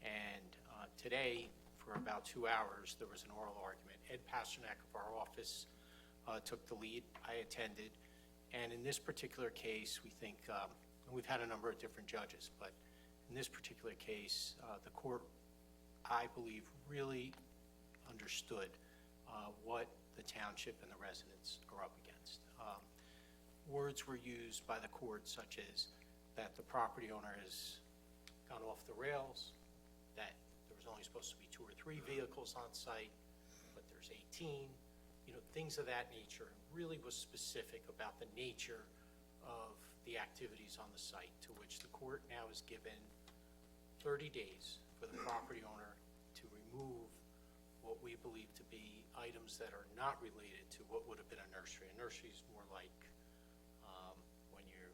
And today, for about 2 hours, there was an oral argument. Ed Pasternak of our office took the lead. I attended. And in this particular case, we think, we've had a number of different judges, but in this particular case, the court, I believe, really understood what the township and the residents are up against. Words were used by the court such as that the property owner has gone off the rails, that there was only supposed to be 2 or 3 vehicles on site, but there's 18, things of that nature. Really was specific about the nature of the activities on the site, to which the court now has given 30 days for the property owner to remove what we believe to be items that are not related to what would have been a nursery. A nursery is more like when you're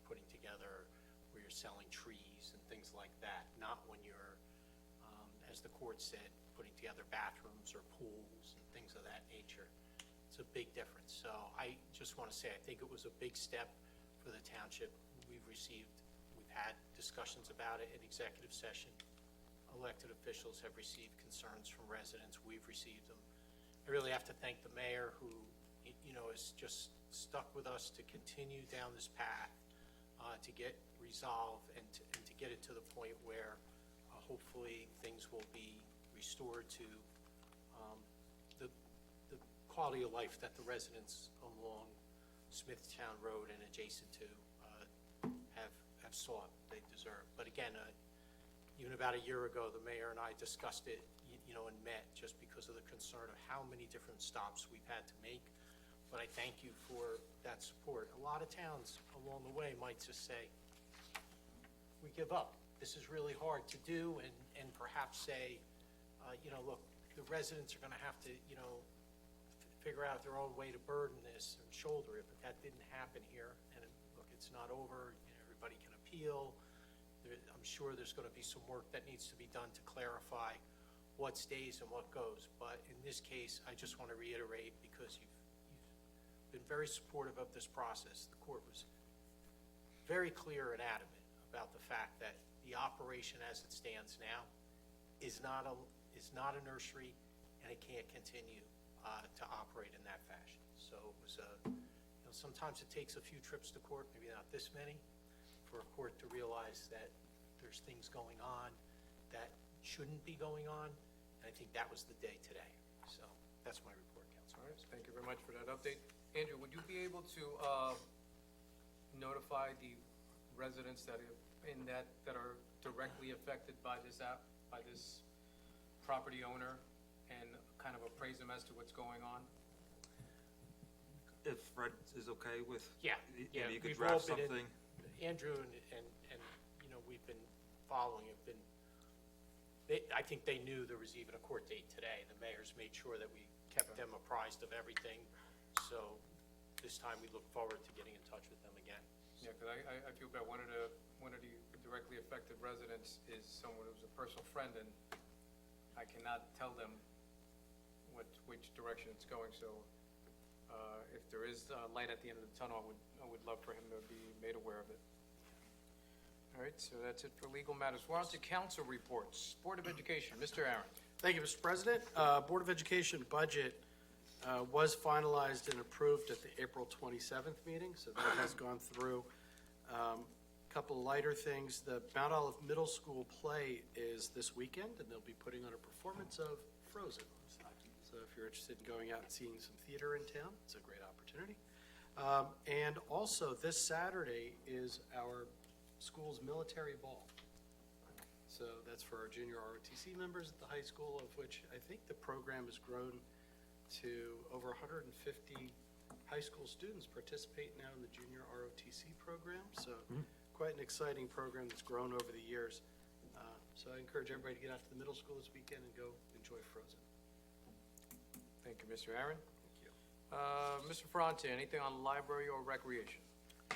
putting together, where you're selling trees and things like that, not when you're, as the court said, putting together bathrooms or pools and things of that nature. It's a big difference. So I just want to say, I think it was a big step for the township. We've had discussions about it in executive session. Elected officials have received concerns from residents. We've received them. I really have to thank the mayor who, has just stuck with us to continue down this path, to get resolved and to get it to the point where hopefully things will be restored to the quality of life that the residents along Smithtown Road and adjacent to have sought, they deserve. But again, even about a year ago, the mayor and I discussed it, and met, just because of the concern of how many different stops we've had to make. But I thank you for that support. A lot of towns along the way might just say, we give up. This is really hard to do, and perhaps say, look, the residents are gonna have to, figure out their own way to burden this and shoulder it, but that didn't happen here. And look, it's not over. Everybody can appeal. I'm sure there's going to be some work that needs to be done to clarify what stays and what goes. But in this case, I just want to reiterate, because you've been very supportive of this process. The court was very clear and adamant about the fact that the operation as it stands now is not a nursery, and it can't continue to operate in that fashion. So it was sometimes it takes a few trips to court, maybe not this many, for a court to realize that there's things going on that shouldn't be going on, and I think that was the day today. So that's my report, Council. All right, thank you very much for that update. Andrew, would you be able to notify the residents that are directly affected by this property owner and kind of appraise them as to what's going on? If Fred is okay with? Yeah, yeah. Maybe you could we've all draft been in- something? Andrew and, you know, we've been following, I think they knew there was even a court date today. The mayor's made sure that we kept them apprised of everything. So this time we look forward to getting in touch with them again. Yeah, because I feel bad. One of the directly affected residents is someone who's a personal friend, and I cannot tell them which direction it's going. So if there is light at the end of the tunnel, I would love for him to be made aware of it. All right, so that's it for legal matters. We're on to council reports. Board of Education, Mr. Aaron. Thank you, Mr. President. Board of Education budget was finalized and approved at the April 27th meeting, so that has gone through. Couple lighter things, the Mount Olive Middle School play is this weekend, and they'll be putting on a performance of Frozen. So if you're interested in going out and seeing some theater in town, it's a great opportunity. And also, this Saturday is our school's military ball. So that's for our junior ROTC members at the high school, of which I think the program has grown to over 150 high school students participate now in the junior ROTC program. So quite an exciting program that's grown over the years. So I encourage everybody to get out to the middle school this weekend and go enjoy Frozen. Thank you, Mr. Aaron. Thank you. Mr. Ferrante, anything on library or recreation?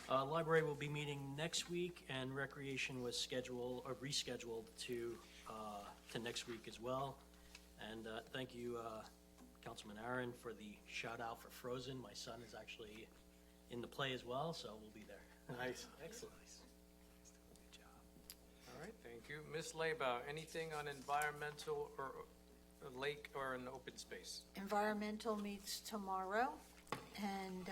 Library will be meeting next week, and recreation was rescheduled to next week as well. And thank you, Councilman Aaron, for the shout out for Frozen. My son is actually in the play as well, so we'll be there. Nice, excellent. All right, thank you. Ms. Leba, anything on environmental or lake or an open space? Environmental meets tomorrow, and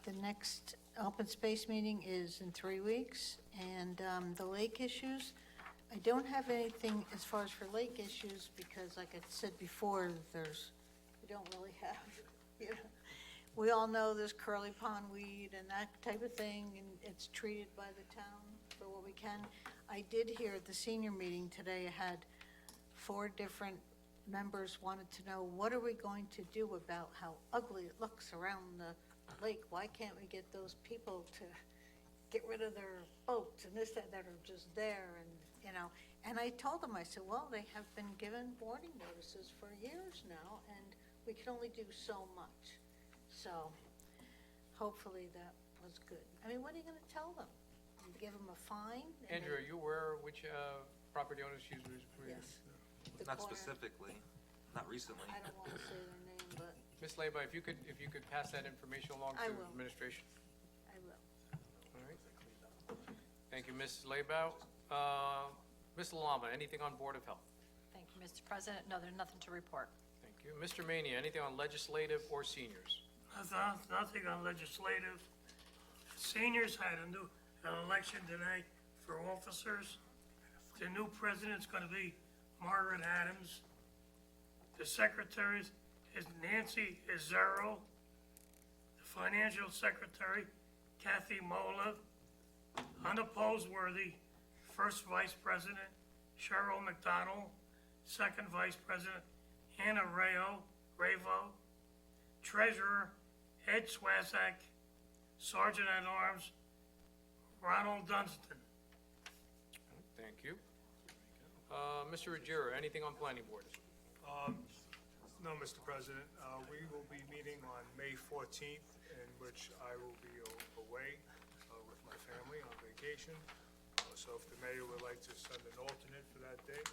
the next open space meeting is in 3 weeks. And the lake issues, I don't have anything as far as for lake issues, because like I said before, we don't really have, you know, we all know there's curly pond weed and that type of thing, and it's treated by the town for what we can. I did hear at the senior meeting today, I had 4 different members wanted to know, what are we going to do about how ugly it looks around the lake? Why can't we get those people to get rid of their boats and that are just there, and, you know? And I told them, I said, well, they have been given warning notices for years now, and we can only do so much. So hopefully that was good. I mean, what are you gonna tell them? You give them a fine? and Andrew, they- are you aware of which property owners she's? Yes. The Not corner. specifically, not recently. I don't wanna say their name, but Ms. Leba, if you could pass that information along I to will. administration. I will. All right. Thank you, Ms. Leba. Ms. Lalama, anything on Board of Health? Thank you, Mr. President. No, there's nothing to report. Thank you. Mr. Mania, anything on legislative or seniors? Nothing on legislative. Seniors had an election today for officers. The new president's gonna be Margaret Adams. The secretary is Nancy Izzaro. The financial secretary, Kathy Mola. Unopposed were the first vice president, Cheryl McDonald. Second vice president, Hannah Ravo. Treasurer, Ed Swazak. Sergeant at Arms, Ronald Dunstan. Thank you. Mr. Ruggiero, anything on planning board? No, Mr. President. We will be meeting on May 14th, in which I will be away with my family on vacation. So if the mayor would like to send an alternate for that date.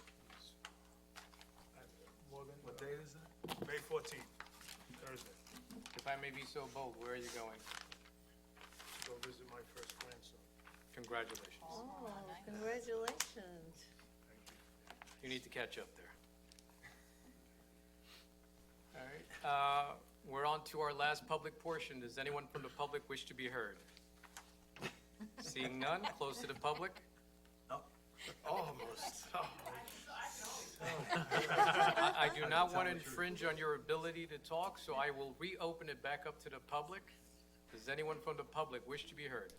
What date is that? May 14th, Thursday. If I may be so bold, where are you going? Go visit my first grandson. Congratulations. Oh, congratulations. You need to catch up there. All right, we're on to our last public portion. Does anyone from the public wish to be heard? Seeing none, close to the public. Almost. I do not want to infringe on your ability to talk, so I will reopen it back up to the public. Does anyone from the public wish to be heard?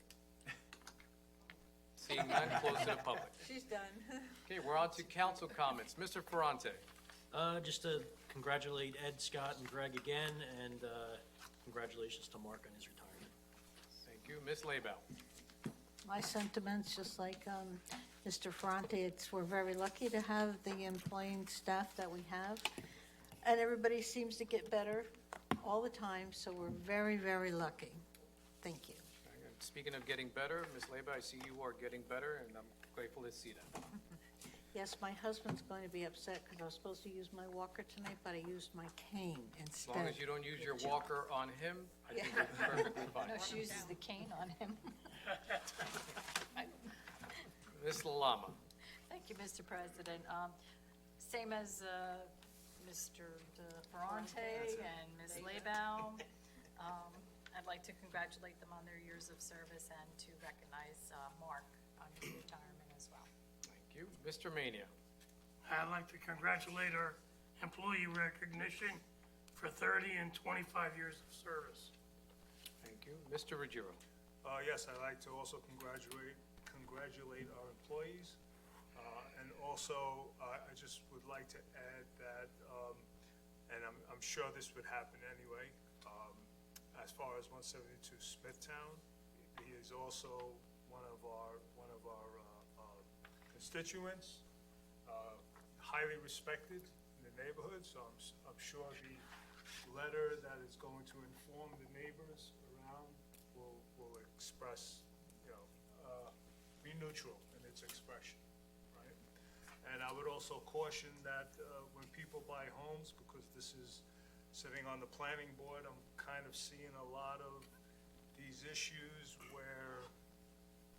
Seeing none, close to the public. She's done. Okay, we're on to council comments. Mr. Ferrante. Just to congratulate Ed, Scott, and Greg again, and congratulations to Mark on his retirement. Thank you. Ms. Labow. My sentiments, just like Mr. Ferrante, we're very lucky to have the employing staff that we have. And everybody seems to get better all the time, so we're very, very lucky. Thank you. Speaking of getting better, Ms. Labow, I see you are getting better, and I'm grateful to see that. Yes, my husband's going to be upset because I was supposed to use my walker tonight, but I used my cane As instead. long as you don't use your walker on him, I think it's perfectly fine. No, she uses the cane on him. Ms. Lama. Thank you, Mr. President. Same as Mr. Ferrante and Ms. Labow. I'd like to congratulate them on their years of service and to recognize Mark on his retirement as well. Thank you. Mr. Mania. I'd like to congratulate our employee recognition for 30 and 25 years of service. Thank you. Mr. Ruggiero. Yes, I'd like to also congratulate our employees. And also, I just would like to add that, and I'm sure this would happen anyway, as far as 172 Smithtown, he is also one of our constituents, highly respected in the neighborhood, so I'm sure the letter that is going to inform the neighbors around will express, be neutral in its expression, right? And I would also caution that when people buy homes, because this is sitting on the planning board, I'm kind of seeing a lot of these issues where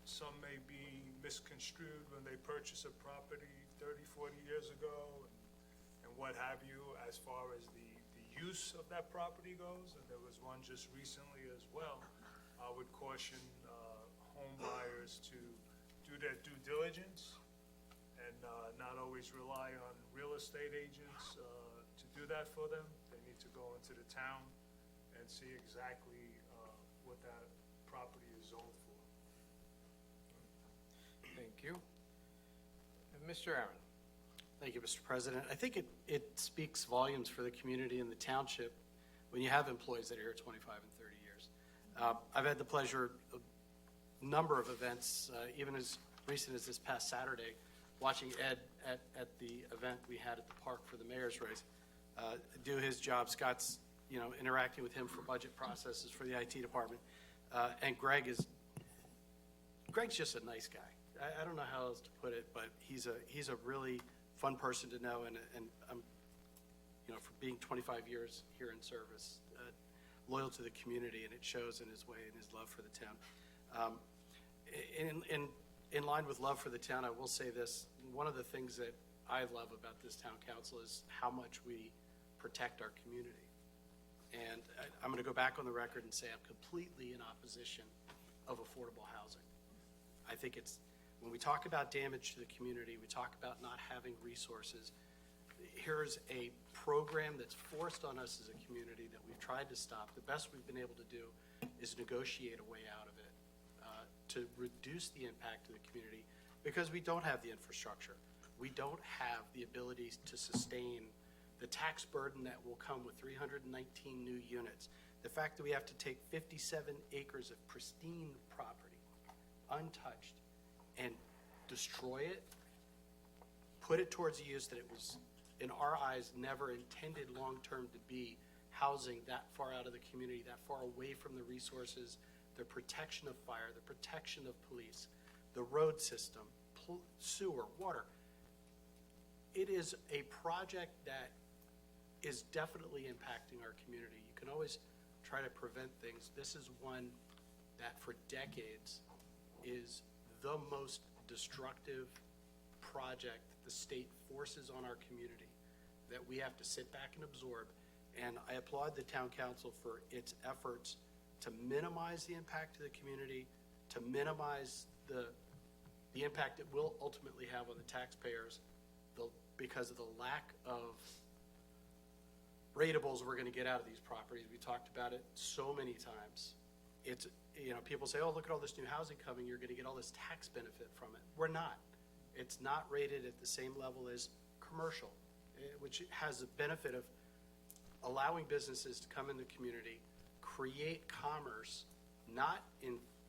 some may be misconstrued when they purchase a property 30, 40 years ago and what have you, as far as the use of that property goes. And there was one just recently as well. I would caution home buyers to do their due diligence and not always rely on real estate agents to do that for them. They need to go into the town and see exactly what that property is zoned for. Thank you. And Mr. Aaron. Thank you, Mr. President. I think it speaks volumes for the community and the township when you have employees that are here 25 and 30 years. I've had the pleasure of a number of events, even as recent as this past Saturday, watching Ed at the event we had at the park for the mayor's race, do his job. Scott's, interacting with him for budget processes for the IT department. And Greg's just a nice guy. I don't know how else to put it, but he's a really fun person to know, and I'm, for being 25 years here in service, loyal to the community, and it shows in his way and his love for the town. In line with love for the town, I will say this: one of the things that I love about this town council is how much we protect our community. And I'm going to go back on the record and say I'm completely in opposition of affordable housing. I think when we talk about damage to the community, we talk about not having resources. Here's a program that's forced on us as a community that we've tried to stop. The best we've been able to do is negotiate a way out of it to reduce the impact to the community, because we don't have the infrastructure. We don't have the ability to sustain the tax burden that will come with 319 new units. The fact that we have to take 57 acres of pristine property, untouched, and destroy it, put it towards a use that it was, in our eyes, never intended long-term to be, housing that far out of the community, that far away from the resources, the protection of fire, the protection of police, the road system, sewer, water. It is a project that is definitely impacting our community. You can always try to prevent things. This is one that for decades is the most destructive project the state forces on our community that we have to sit back and absorb. And I applaud the town council for its efforts to minimize the impact to the community, to minimize the the impact it will ultimately have on the taxpayers, because of the lack of ratables we're gonna get out of these properties. We talked about it so many times. It's, people say, oh, look at all this new housing coming, you're gonna get all this tax benefit from it. We're not. It's not rated at the same level as commercial, which has the benefit of allowing businesses to come in the community, create commerce, not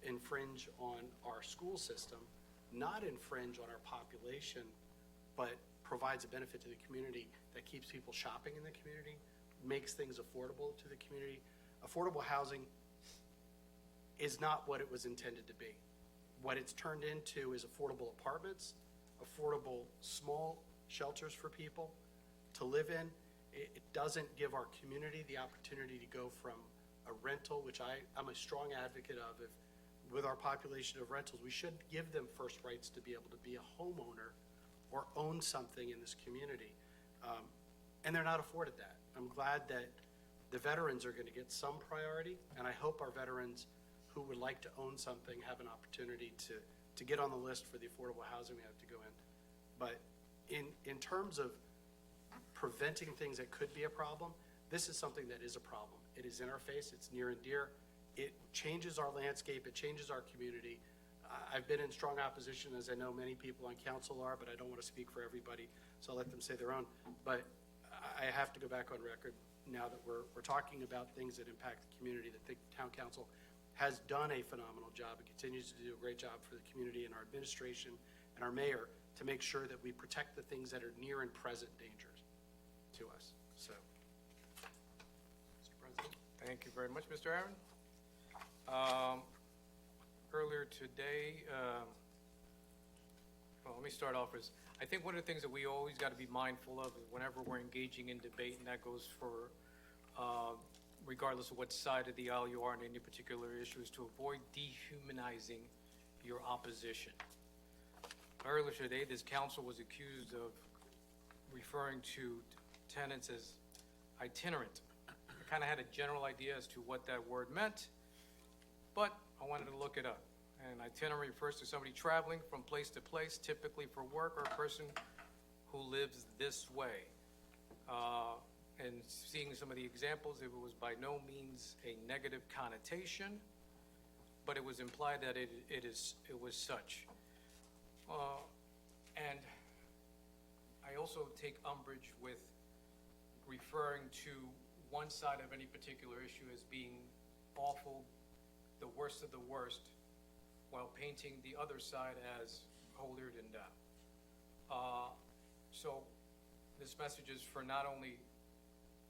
infringe on our school system, not infringe on our population, but provides a benefit to the community that keeps people shopping in the community, makes things affordable to the community. Affordable housing is not what it was intended to be. What it's turned into is affordable apartments, affordable small shelters for people to live in. It doesn't give our community the opportunity to go from a rental, which I'm a strong advocate of. If, with our population of rentals, we should give them first rights to be able to be a homeowner or own something in this community. And they're not afforded that. I'm glad that the veterans are gonna get some priority, and I hope our veterans who would like to own something have an opportunity to get on the list for the affordable housing we have to go in. But in terms of preventing things that could be a problem, this is something that is a problem. It is in our face, it's near and dear. It changes our landscape, it changes our community. I've been in strong opposition, as I know many people on council are, but I don't want to speak for everybody, so I'll let them say their own. But I have to go back on record now that we're talking about things that impact the community, that the town council has done a phenomenal job and continues to do a great job for the community and our administration and our mayor to make sure that we protect the things that are near and present dangers to us. So, Mr. President. Thank you very much, Mr. Aaron. Earlier today, well, let me start off as, I think one of the things that we always got to be mindful of is whenever we're engaging in debate, and that goes for regardless of what side of the aisle you are on any particular issue, is to avoid dehumanizing your opposition. Earlier today, this council was accused of referring to tenants as itinerant. I kind of had a general idea as to what that word meant, but I wanted to look it up. And itinerant refers to somebody traveling from place to place, typically for work, or a person who lives this way. And seeing some of the examples, it was by no means a negative connotation, but it was implied that it was such. And I also take umbrage with referring to one side of any particular issue as being awful, the worst of the worst, while painting the other side as holier than thou. So this message is for not only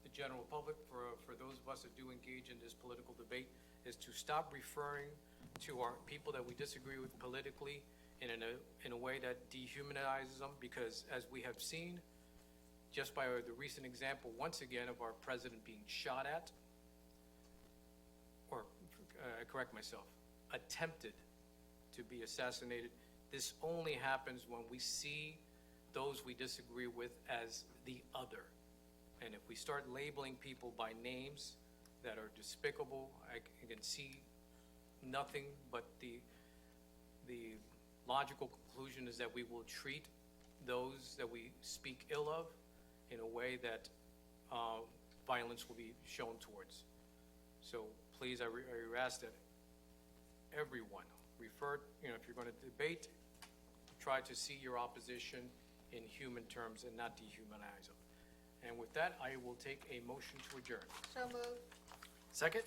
the general public, for those of us that do engage in this political debate, is to stop referring to our people that we disagree with politically in a way that dehumanizes them, because as we have seen, just by the recent example, once again, of our president being shot at, or correct myself, attempted to be assassinated, this only happens when we see those we disagree with as the other. And if we start labeling people by names that are despicable, I can see nothing but the logical conclusion is that we will treat those that we speak ill of in a way that violence will be shown towards. So please, I ask that everyone refer, if you're going to debate, try to see your opposition in human terms and not dehumanize them. And with that, I will take a motion to adjourn. So moved. Second?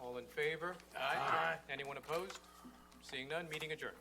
All in favor? Aye. Anyone opposed? Seeing none, meeting adjourned.